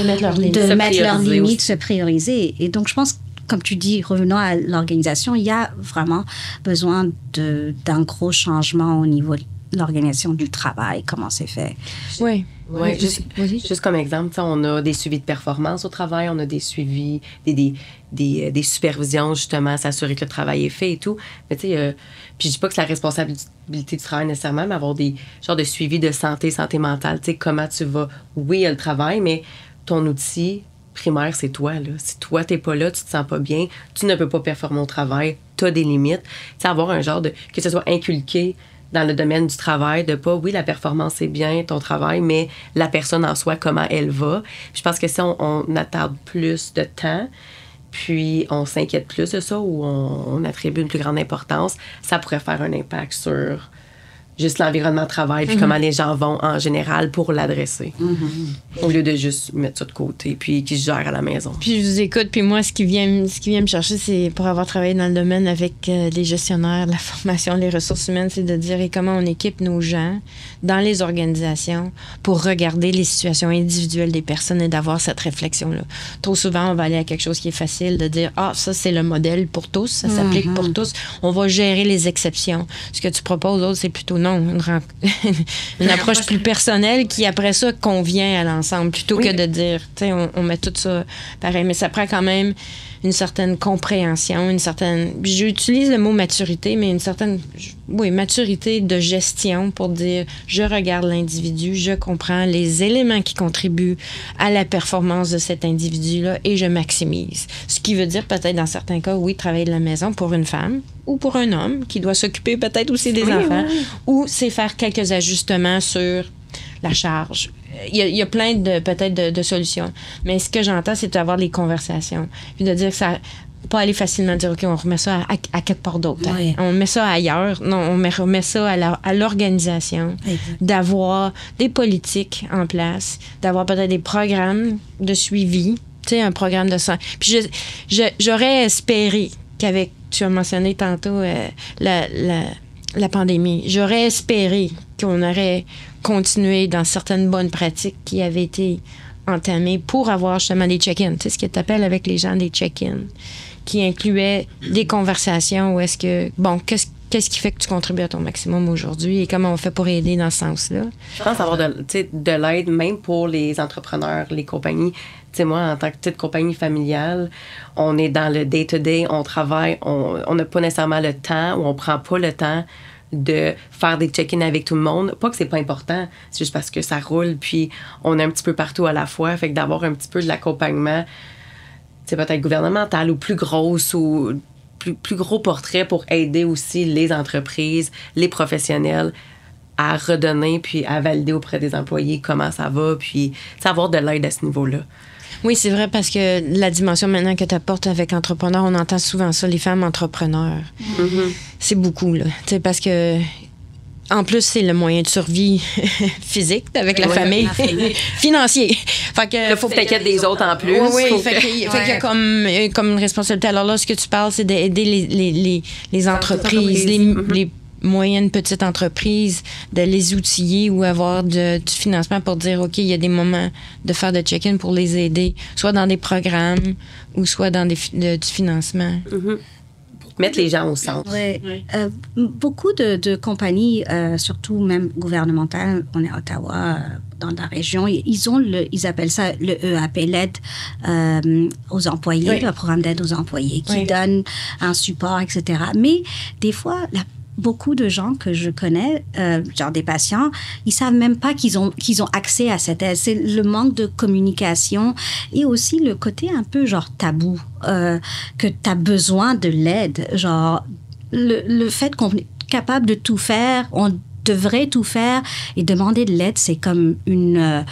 mettre leurs limites, se prioriser. Et donc, je pense, comme tu dis, revenons à l'organisation, il y a vraiment besoin d'un gros changement au niveau de l'organisation du travail, comment c'est fait. Oui. Oui, juste comme exemple, on a des suivis de performance au travail, on a des suivis, des supervisions, justement, s'assurer que le travail est fait et tout. Mais tu sais, puis je dis pas que c'est la responsabilité du travail nécessairement, mais avoir des genres de suivi de santé mentale, tu sais, comment tu vas. Oui, il y a le travail, mais ton outil primaire, c'est toi, là. Si toi, t'es pas là, tu te sens pas bien, tu ne peux pas performer au travail, t'as des limites. Tu sais, avoir un genre que ce soit inculqué dans le domaine du travail, de pas, oui, la performance, c'est bien, ton travail, mais la personne en soi, comment elle va. Puis je pense que si on attarde plus de temps, puis on s'inquiète plus de ça, ou on attribue une plus grande importance, ça pourrait faire un impact sur juste l'environnement de travail, puis comment les gens vont en général pour l'adresser. Au lieu de juste mettre ça de côté, puis qu'ils se gèrent à la maison. Puis je vous écoute, puis moi, ce qui vient me chercher, c'est pour avoir travaillé dans le domaine avec les gestionnaires, la formation, les ressources humaines, c'est de dire comment on équipe nos gens dans les organisations pour regarder les situations individuelles des personnes et d'avoir cette réflexion-là. Trop souvent, on va aller à quelque chose qui est facile, de dire, ça, c'est le modèle pour tous, ça s'applique pour tous, on va gérer les exceptions. Ce que tu proposes, d'autres, c'est plutôt une approche plus personnelle qui, après ça, convient à l'ensemble, plutôt que de dire, tu sais, on met tout ça pareil. Mais ça prend quand même une certaine compréhension, j'utilise le mot maturité, mais une certaine, maturité de gestion pour dire, je regarde l'individu, je comprends les éléments qui contribuent à la performance de cet individu-là et je maximise. Ce qui veut dire peut-être dans certains cas, travailler de la maison pour une femme ou pour un homme qui doit s'occuper peut-être aussi des enfants, ou c'est faire quelques ajustements sur la charge. Il y a plein de solutions. Mais ce que j'entends, c'est d'avoir des conversations. Puis de dire que ça... Pas aller facilement dire, OK, on remet ça à quelque part d'autre. Oui. On met ça ailleurs. Non, on remet ça à l'organisation. Exact. D'avoir des politiques en place, d'avoir peut-être des programmes de suivi, tu sais, un programme de santé. Puis j'aurais espéré qu'avec, tu as mentionné tantôt la pandémie, j'aurais espéré qu'on aurait continué dans certaines bonnes pratiques qui avaient été entamées pour avoir justement des check-ins. Tu sais, ce que tu appelles avec les gens des check-ins, qui incluaient des conversations où est-ce que, qu'est-ce qui fait que tu contribues à ton maximum aujourd'hui et comment on fait pour aider dans ce sens-là? Je pense avoir de l'aide même pour les entrepreneurs, les compagnies. Tu sais, moi, en tant que petite compagnie familiale, on est dans le day-to-day, on travaille, on n'a pas nécessairement le temps ou on prend pas le temps de faire des check-ins avec tout le monde. Pas que c'est pas important, c'est juste parce que ça roule, puis on est un petit peu partout à la fois. Fait que d'avoir un petit peu de l'accompagnement, c'est peut-être gouvernemental ou plus grosse ou plus gros portrait pour aider aussi les entreprises, les professionnels à redonner puis à valider auprès des employés comment ça va, puis avoir de l'aide à ce niveau-là. Oui, c'est vrai, parce que la dimension maintenant que tu apportes avec entrepreneurs, on entend souvent ça, les femmes entrepreneurs. Mm-hmm. C'est beaucoup, là. Tu sais, parce que en plus, c'est le moyen de survie physique avec la famille, financier. Fait que il faut que tu t'inquiètes des autres en plus. Oui, fait qu'il y a comme une responsabilité. Alors là, ce que tu parles, c'est d'aider les entreprises, les moyennes petites entreprises, de les outiller ou avoir du financement pour dire, OK, il y a des moments de faire de check-in pour les aider, soit dans des programmes ou soit dans du financement. Mm-hmm. Mettre les gens au centre. Oui. Beaucoup de compagnies, surtout même gouvernementales, on est à Ottawa, dans la région, ils appellent ça le EAP, l'aide aux employés, le programme d'aide aux employés, qui donne un support, etc. Mais des fois, beaucoup de gens que je connais, genre des patients, ils savent même pas qu'ils ont accès à cette aide. C'est le manque de communication et aussi le côté un peu genre tabou, que tu as besoin de l'aide. Genre, le fait qu'on est capable de tout faire, on devrait tout faire et demander de l'aide, c'est comme une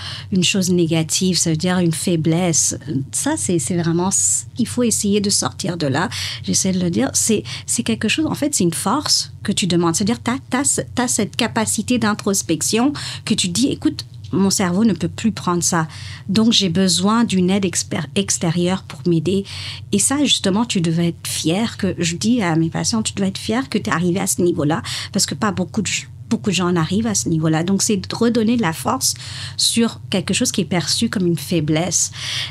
chose négative, ça veut dire une faiblesse. Ça, c'est vraiment... Il faut essayer de sortir de là. J'essaie de le dire. C'est quelque chose... En fait, c'est une force que tu demandes. C'est-à-dire, t'as cette capacité d'introspection que tu dis, écoute, mon cerveau ne peut plus prendre ça. Donc, j'ai besoin d'une aide extérieure pour m'aider. Et ça, justement, tu devais être fier que... Je dis à mes patients, tu devais être fier que tu es arrivé à ce niveau-là parce que pas beaucoup de gens arrivent à ce niveau-là. Donc, c'est de redonner de la force sur quelque chose qui est perçu comme une faiblesse.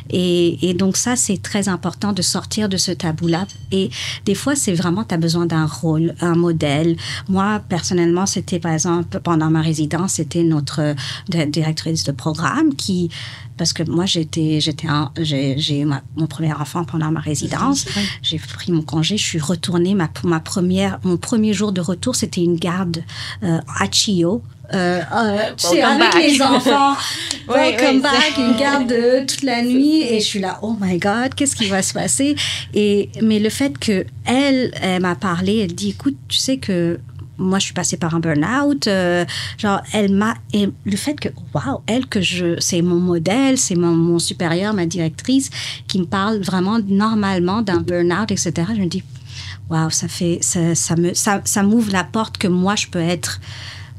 Et donc, ça, c'est très important de sortir de ce tabou-là. Et des fois, c'est vraiment, tu as besoin d'un rôle, un modèle. Moi, personnellement, c'était, par exemple, pendant ma résidence, c'était notre directrice de programme qui... Parce que moi, j'ai eu mon premier enfant pendant ma résidence. J'ai pris mon congé. Je suis retournée. Mon premier jour de retour, c'était une garde à Chio. Avec les enfants. Welcome back, une garde toute la nuit. Et je suis là, oh my God, qu'est-ce qui va se passer? Mais le fait qu'elle m'a parlé, elle dit, écoute, tu sais que moi, je suis passée par un burn-out. Et le fait que, c'est mon modèle, c'est mon supérieur, ma directrice, qui me parle vraiment normalement d'un burn-out, etc. Je me dis, ça m'ouvre la porte que moi, je peux être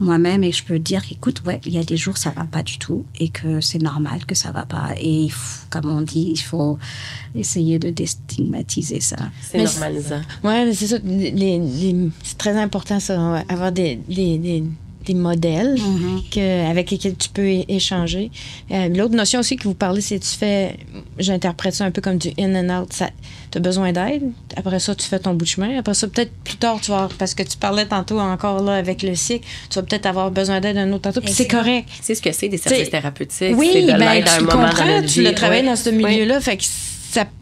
moi-même et je peux dire, écoute, il y a des jours, ça va pas du tout et que c'est normal que ça va pas. Et comme on dit, il faut essayer de déstigmatiser ça. C'est normalisant. Oui, c'est ça. C'est très important, ça, avoir des modèles avec lesquels tu peux échanger. L'autre notion aussi que vous parlez, c'est j'interprète ça un peu comme du in and out. Tu as besoin d'aide. Après ça, tu fais ton bout de chemin. Après ça, peut-être plus tard, tu vas, parce que tu parlais tantôt encore là avec le cycle, tu vas peut-être avoir besoin d'aide un autre tantôt. Puis c'est correct. C'est ce que c'est des services thérapeutiques. Oui, c'est de l'aide à un moment dans notre vie. Tu l'as travaillé dans ce milieu-là. Fait que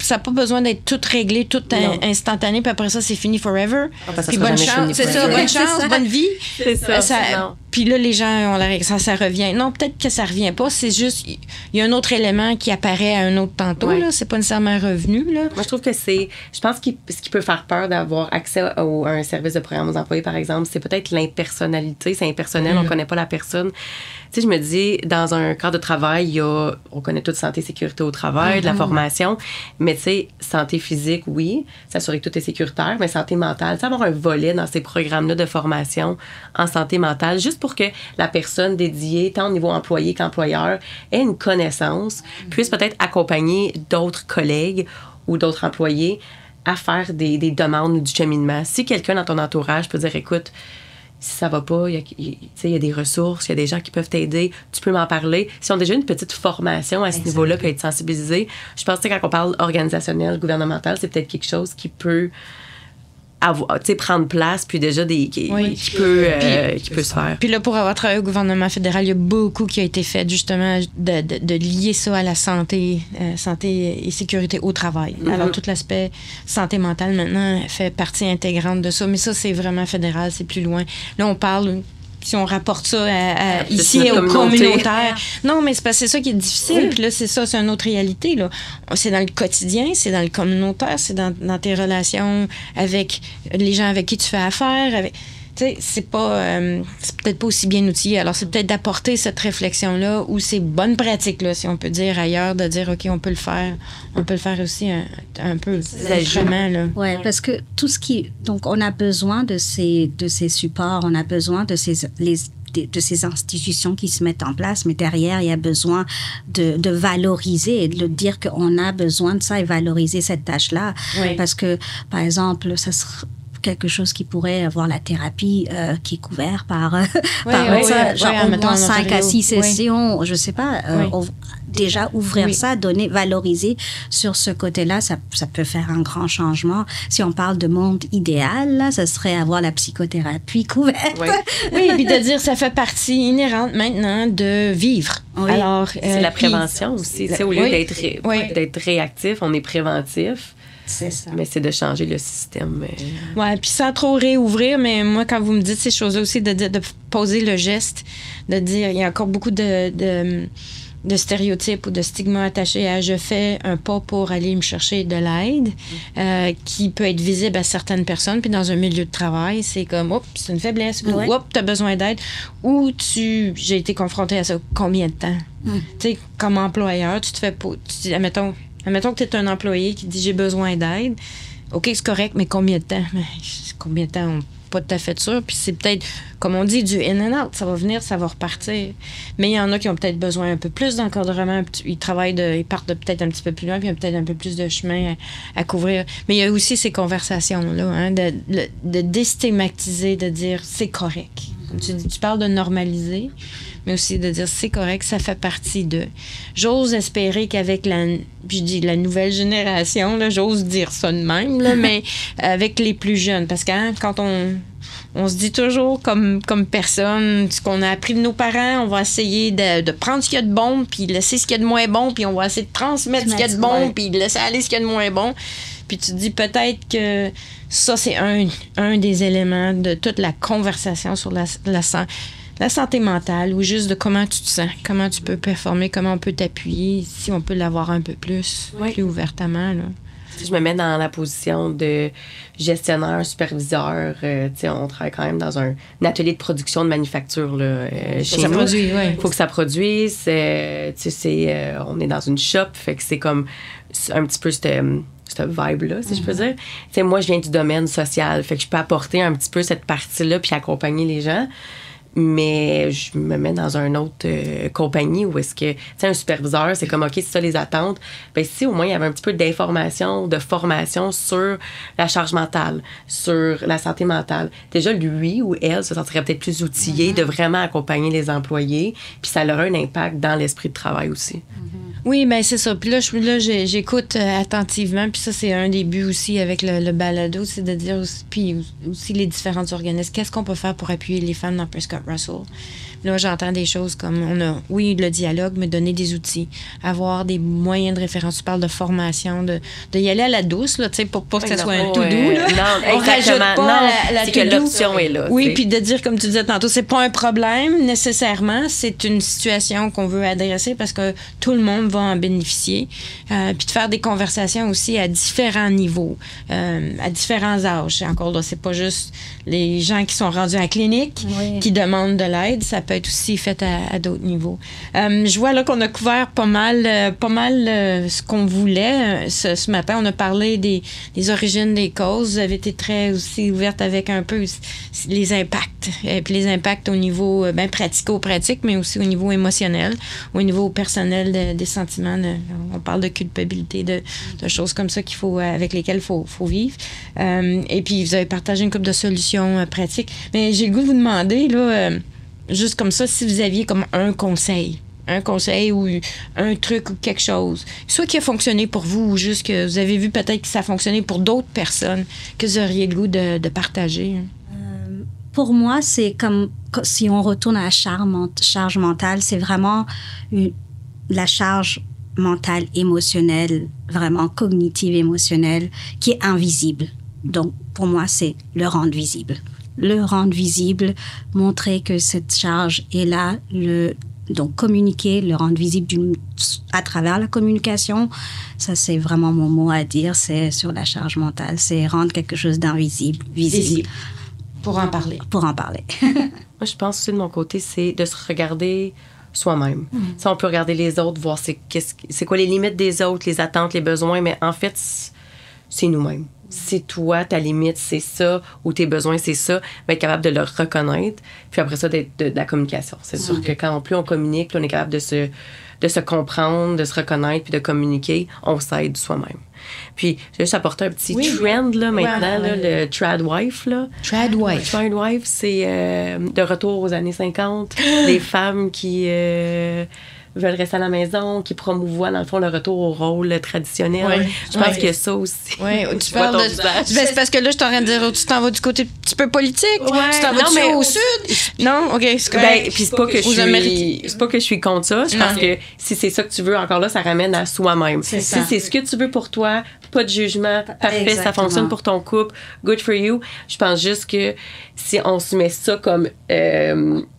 ça n'a pas besoin d'être tout réglé, tout instantané, puis après ça, c'est fini forever. Puis bonne chance, c'est ça, bonne chance, bonne vie. C'est ça. Puis là, les gens ont la règle, ça revient. Non, peut-être que ça revient pas, c'est juste, il y a un autre élément qui apparaît à un autre tantôt, là, c'est pas nécessairement revenu, là. Moi, je trouve que je pense que ce qui peut faire peur d'avoir accès à un service de programme aux employés, par exemple, c'est peut-être l'impersonnalité, c'est impersonnel, on connaît pas la personne. Tu sais, je me dis, dans un cadre de travail, on connaît toute santé, sécurité au travail, de la formation, mais tu sais, santé physique, oui, s'assurer que tout est sécuritaire, mais santé mentale, tu sais, avoir un volet dans ces programmes-là de formation en santé mentale, juste pour que la personne dédiée, tant au niveau employé qu'employeur, ait une connaissance, puisse peut-être accompagner d'autres collègues ou d'autres employés à faire des demandes ou du cheminement. Si quelqu'un dans ton entourage peut dire, écoute, si ça va pas, il y a des ressources, il y a des gens qui peuvent t'aider, tu peux m'en parler. Si on a déjà une petite formation à ce niveau-là, peut être sensibilisé, je pense que quand on parle organisationnel, gouvernemental, c'est peut-être quelque chose qui peut prendre place, puis déjà qui peut se faire. Puis là, pour avoir travaillé au gouvernement fédéral, il y a beaucoup qui a été fait, justement, de lier ça à la santé et sécurité au travail. Alors, tout l'aspect santé mentale, maintenant, fait partie intégrante de ça. Mais ça, c'est vraiment fédéral, c'est plus loin. Là, on parle... Si on rapporte ça ici au communautaire. Non, mais c'est ça qui est difficile. Puis là, c'est une autre réalité. Là. C'est dans le quotidien, c'est dans le communautaire, c'est dans tes relations avec les gens avec qui tu fais affaire. Tu sais, c'est peut-être pas aussi bien outillé. Alors, c'est peut-être d'apporter cette réflexion-là ou ces bonnes pratiques-là, si on peut dire ailleurs, de dire, OK, on peut le faire. On peut le faire aussi un peu autrement, là. Oui, parce que tout ce qui... Donc, on a besoin de ces supports, on a besoin de ces institutions qui se mettent en place, mais derrière, il y a besoin de valoriser et de dire qu'on a besoin de ça et valoriser cette tâche-là. Oui. Parce que, par exemple, ça serait quelque chose qui pourrait avoir la thérapie qui est couverte par au moins 5 à 6 sessions, je sais pas, déjà ouvrir ça, valoriser sur ce côté-là, ça peut faire un grand changement. Si on parle de monde idéal, là, ça serait avoir la psychothérapie couverte. Oui, et puis de dire ça fait partie inhérente maintenant de vivre. Oui. Alors, c'est la prévention aussi. Au lieu d'être réactif, on est préventif. C'est ça. Mais c'est de changer le système. Oui, puis sans trop réouvrir, mais moi, quand vous me dites ces choses-là aussi, de poser le geste, de dire, il y a encore beaucoup de stéréotypes ou de stigmas attachés à « je fais un pas pour aller me chercher de l'aide qui peut être visible à certaines personnes. Puis dans un milieu de travail, c'est comme « oups, c'est une faiblesse » ou « oups, t'as besoin d'aide » ou « j'ai été confrontée à ça combien de temps? » Tu sais, comme employeur, tu te fais pas... Admettons que tu es un employé qui dit « j'ai besoin d'aide ». OK, c'est correct, mais combien de temps? Combien de temps? On n'est pas tout à fait sûr. Puis c'est peut-être, comme on dit, du in and out. Ça va venir, ça va repartir. Mais il y en a qui ont peut-être besoin un peu plus d'encadrement. Ils partent peut-être un petit peu plus loin, puis il y a peut-être un peu plus de chemin à couvrir. Mais il y a aussi ces conversations-là, hein, de déstigmatiser, de dire « c'est correct ». Tu parles de normaliser, mais aussi de dire c'est correct, ça fait partie de. J'ose espérer qu'avec la nouvelle génération, là, j'ose dire ça de même, là, mais avec les plus jeunes. Parce que quand on se dit toujours comme personne, ce qu'on a appris de nos parents, on va essayer de prendre ce qu'il y a de bon, puis laisser ce qu'il y a de moins bon, puis on va essayer de transmettre ce qu'il y a de bon, puis laisser aller ce qu'il y a de moins bon. Puis tu te dis peut-être que ça, c'est un des éléments de toute la conversation sur la santé mentale, ou juste de comment tu te sens, comment tu peux performer, comment on peut t'appuyer, si on peut l'avoir un peu plus ouvertement, là. Je me mets dans la position de gestionnaire, superviseur. On travaille quand même dans un atelier de production de manufacture là, chez nous. Il faut que ça produise. On est dans une shop, fait que c'est comme un petit peu cette vibe-là, si je peux dire. Moi, je viens du domaine social, fait que je peux apporter un petit peu cette partie-là puis accompagner les gens. Mais je me mets dans une autre compagnie où est-ce que, tu sais, un superviseur, c'est comme, OK, c'est ça les attentes. Bien, si au moins il y avait un petit peu d'information, de formation sur la charge mentale, sur la santé mentale, déjà, lui ou elle se sentirait peut-être plus outillé de vraiment accompagner les employés, puis ça aurait un impact dans l'esprit de travail aussi. Oui, bien, c'est ça. Puis là, j'écoute attentivement. Puis ça, c'est un des buts aussi avec le balado, c'est de dire aussi, puis aussi les différents organismes. Qu'est-ce qu'on peut faire pour appuyer les femmes dans Prescott Russell? Là, j'entends des choses comme, le dialogue, mais donner des outils, avoir des moyens de référence. Tu parles de formation, de y aller à la douce, là, tu sais, pour pas que ça soit un tout doux, là. Non, on rajoute pas la c'est que l'option est là. Oui, puis de dire, comme tu disais tantôt, c'est pas un problème nécessairement, c'est une situation qu'on veut adresser parce que tout le monde va en bénéficier. Puis de faire des conversations aussi à différents niveaux, à différents âges. Encore là, c'est pas juste les gens qui sont rendus à la clinique qui demandent de l'aide, ça peut être aussi fait à d'autres niveaux. Je vois là qu'on a couvert pas mal ce qu'on voulait. Ce matin, on a parlé des origines des causes. Vous avez été très aussi ouverte avec un peu les impacts. Et puis les impacts au niveau pratico-pratique, mais aussi au niveau émotionnel, au niveau personnel des sentiments. On parle de culpabilité, de choses comme ça avec lesquelles il faut vivre. Et puis, vous avez partagé une couple de solutions pratiques. Mais j'ai le goût de vous demander, là, juste comme ça, si vous aviez comme un conseil ou un truc ou quelque chose, soit qui a fonctionné pour vous ou juste que vous avez vu peut-être que ça a fonctionné pour d'autres personnes, que vous auriez le goût de partager. Pour moi, c'est comme si on retourne à la charge mentale, c'est vraiment la charge mentale, émotionnelle, vraiment cognitive, émotionnelle, qui est invisible. Donc, pour moi, c'est le rendre visible. Le rendre visible, montrer que cette charge est là, donc communiquer, le rendre visible à travers la communication. Ça, c'est vraiment mon mot à dire, c'est sur la charge mentale, c'est rendre quelque chose d'invisible, visible. Pour en parler. Moi, je pense aussi de mon côté, c'est de se regarder soi-même. Si on peut regarder les autres, voir c'est quoi les limites des autres, les attentes, les besoins, mais en fait, c'est nous-mêmes. C'est toi, ta limite, c'est ça, ou tes besoins, c'est ça, mais être capable de le reconnaître, puis après ça, d'être de la communication. C'est sûr que quand plus on communique, plus on est capable de se comprendre, de se reconnaître, puis de communiquer, on s'aide soi-même. Puis, je vais juste apporter un petit trend, là, maintenant, là, le Tradwife, là. Tradwife, c'est de retour aux années 50, des femmes qui veulent rester à la maison, qui promouvoient, dans le fond, le retour au rôle traditionnel. Je pense qu'il y a ça aussi. Oui, tu parles de... C'est parce que là, je suis en train de dire, tu t'en vas du côté un petit peu politique? Tu t'en vas au sud? Non? OK, c'est correct. Puis c'est pas que je suis contre ça. Je pense que si c'est ça que tu veux, encore là, ça ramène à soi-même. Si c'est ce que tu veux pour toi, pas de jugement, parfait, exactement. Ça fonctionne pour ton couple, good for you. Je pense juste que si on se met ça comme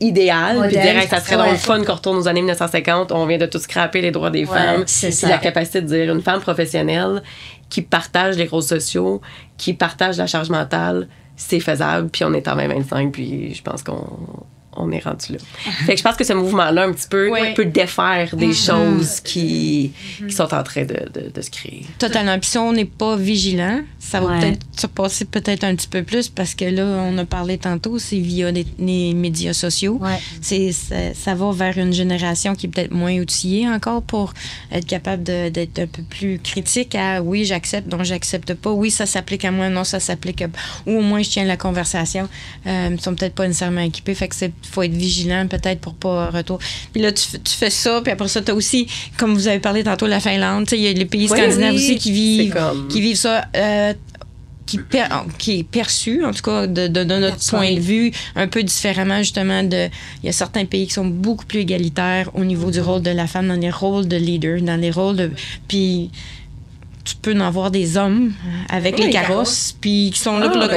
idéal, puis dire, ça serait donc le fun qu'on retourne aux années 1950, on vient de tout scraper les droits des femmes, puis la capacité de dire une femme professionnelle qui partage les rôles sociaux, qui partage la charge mentale, c'est faisable, puis on est en 2025, puis je pense qu'on est rendu là. Fait que je pense que ce mouvement-là, un petit peu, peut défaire des choses qui sont en train de se créer. Totalement. Puis si on n'est pas vigilant, ça va peut-être se passer peut-être un petit peu plus parce que là, on a parlé tantôt, c'est via les médias sociaux. Ça va vers une génération qui est peut-être moins outillée encore pour être capable d'être un peu plus critique à oui, j'accepte, non, j'accepte pas. Oui, ça s'applique à moi, non, ça s'applique à... Ou au moins, je tiens la conversation. Ils sont peut-être pas nécessairement équipés. Fait que faut être vigilant peut-être pour pas retour. Puis là, tu fais ça, puis après ça, tu as aussi, comme vous avez parlé tantôt, la Finlande, il y a les pays scandinaves aussi qui vivent ça, qui est perçu, en tout cas, de notre point de vue, un peu différemment, justement. Il y a certains pays qui sont beaucoup plus égalitaires au niveau du rôle de la femme, dans les rôles de leader, dans les rôles de... Puis, tu peux en avoir des hommes avec les carrosses, puis qui sont là pour le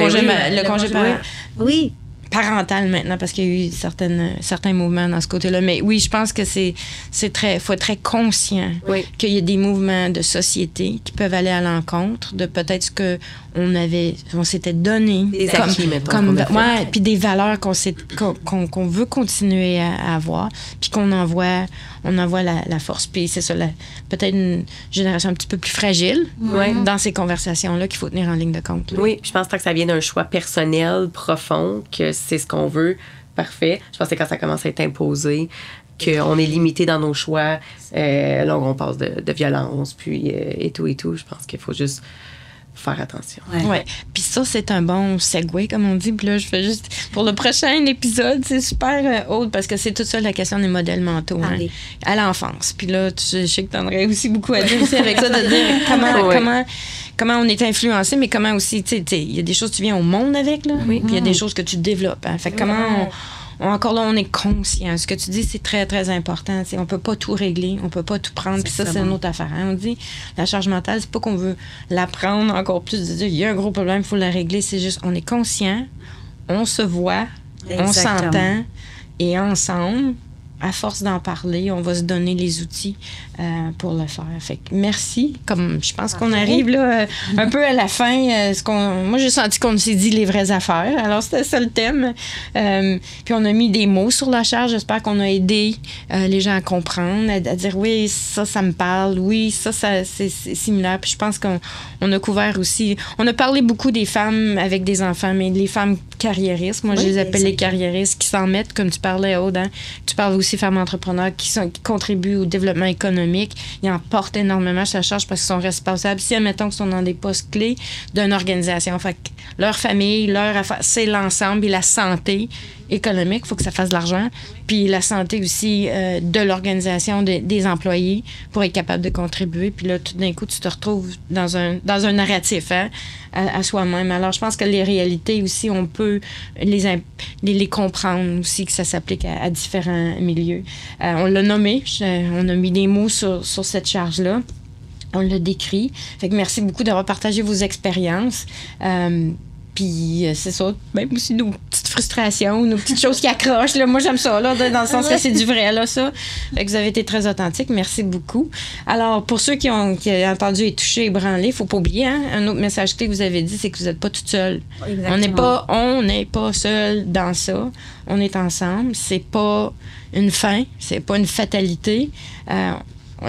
congé parental maintenant, parce qu'il y a eu certains mouvements dans ce côté-là. Mais oui, je pense que faut être très conscient qu'il y a des mouvements de société qui peuvent aller à l'encontre de peut-être ce qu'on s'était donné. Des acquis, puis des valeurs qu'on veut continuer à avoir, puis qu'on envoie la force. Puis c'est ça, peut-être une génération un petit peu plus fragile dans ces conversations-là qu'il faut tenir en ligne de compte. Là. Oui, je pense que ça vient d'un choix personnel profond, que c'est ce qu'on veut, parfait. Je pense que c'est quand ça commence à être imposé, qu'on est limité dans nos choix, là on passe de violence, puis et tout. Je pense qu'il faut juste faire attention. Ouais. Puis ça, c'est un bon segue, comme on dit. Puis là, je fais juste... Pour le prochain épisode, c'est super haute parce que c'est toute ça la question des modèles mentaux à l'enfance. Puis là, je sais que tu en aurais aussi beaucoup à dire aussi avec ça, de dire comment on est influencé, mais comment aussi, tu sais, il y a des choses que tu viens au monde avec, là. Oui. Puis il y a des choses que tu développes. Hein. Fait que comment encore là, on est conscient. Ce que tu dis, c'est très, très important. T'sais, on peut pas tout régler, on peut pas tout prendre. Puis ça, c'est une autre affaire. Hein? On dit, la charge mentale, c'est pas qu'on veut la prendre encore plus, de dire, il y a un gros problème, il faut la régler. C'est juste, on est conscient, on se voit, on s'entend, et ensemble, à force d'en parler, on va se donner les outils pour le faire. Fait que merci. Comme je pense qu'on arrive là un peu à la fin. Moi, j'ai senti qu'on s'est dit les vraies affaires. Alors, c'était ça le thème. Puis on a mis des mots sur la charge. J'espère qu'on a aidé les gens à comprendre, à dire oui, ça me parle. Oui, ça c'est similaire. Puis je pense qu'on a couvert aussi... On a parlé beaucoup des femmes avec des enfants, mais les femmes carriéristes. Moi, je les appelle les carriéristes qui s'en mettent, comme tu parlais, Aude. Hein? Tu parles aussi femmes entrepreneurs qui contribuent au développement économique. Ils en portent énormément sa charge parce qu'ils sont responsables. Si, admettons qu'ils sont dans des postes clés d'une organisation, fait que leur famille, leur affaire, c'est l'ensemble et la santé économique, il faut que ça fasse de l'argent. Puis la santé aussi de l'organisation, des employés pour être capable de contribuer. Puis là, tout d'un coup, tu te retrouves dans un narratif à soi-même. Alors, je pense que les réalités aussi, on peut les comprendre aussi, que ça s'applique à différents milieux. On l'a nommé, on a mis des mots sur cette charge-là. On l'a décrit. Fait que merci beaucoup d'avoir partagé vos expériences. Puis c'est ça, même aussi nos petites frustrations, nos petites choses qui accrochent. Là. Moi, j'aime ça, là, dans le sens que c'est du vrai, là, ça. Fait que vous avez été très authentique. Merci beaucoup. Alors, pour ceux qui ont entendu et touché, ébranlé, il ne faut pas oublier, hein, un autre message clé que vous avez dit, c'est que vous n'êtes pas toute seule. On n'est pas seul dans ça. On est ensemble. C'est pas une fin, c'est pas une fatalité.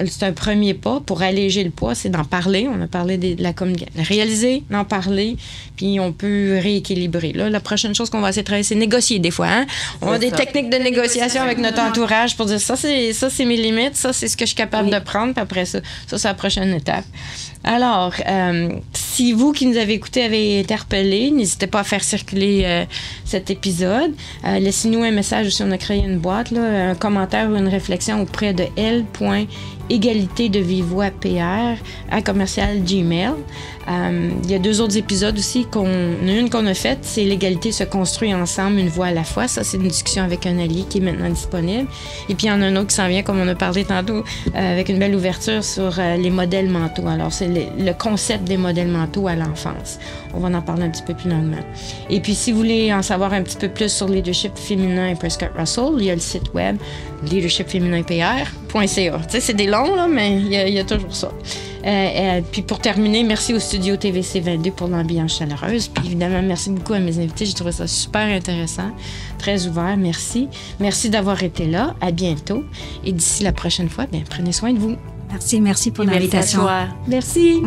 C'est un premier pas pour alléger le poids, c'est d'en parler. On a parlé de la communication. Réaliser, d'en parler, puis on peut rééquilibrer. Là, la prochaine chose qu'on va essayer de travailler, c'est négocier des fois. Hein? On a des techniques de négociation avec notre entourage pour dire ça, c'est mes limites, ça, c'est ce que je suis capable de prendre, puis après ça, c'est la prochaine étape. Alors, si vous qui nous avez écoutés avez interpellé, n'hésitez pas à faire circuler cet épisode. Laissez-nous un message aussi, on a créé une boîte, là, un commentaire ou une réflexion auprès de l.égalitédevivvoipr@gmail. Il y a 2 autres épisodes aussi. Une qu'on a faite, c'est l'égalité se construit ensemble, une voix à la fois. Ça, c'est une discussion avec un allié qui est maintenant disponible. Et puis, il y en a un autre qui s'en vient, comme on a parlé tantôt, avec une belle ouverture sur les modèles mentaux. Alors, c'est le concept des modèles mentaux à l'enfance. On va en parler un petit peu plus longuement. Et puis, si vous voulez en savoir un petit peu plus sur leadership féminin et Prescott Russell, il y a le site web leadershipfémininpr.ca. Tu sais, c'est des longs, là, mais il y a toujours ça. Puis pour terminer, merci au studio TVC 22 pour l'ambiance chaleureuse. Puis évidemment, merci beaucoup à mes invités. J'ai trouvé ça super intéressant, très ouvert. Merci. Merci d'avoir été là. À bientôt. Et d'ici la prochaine fois, bien, prenez soin de vous. Merci pour l'invitation. Merci.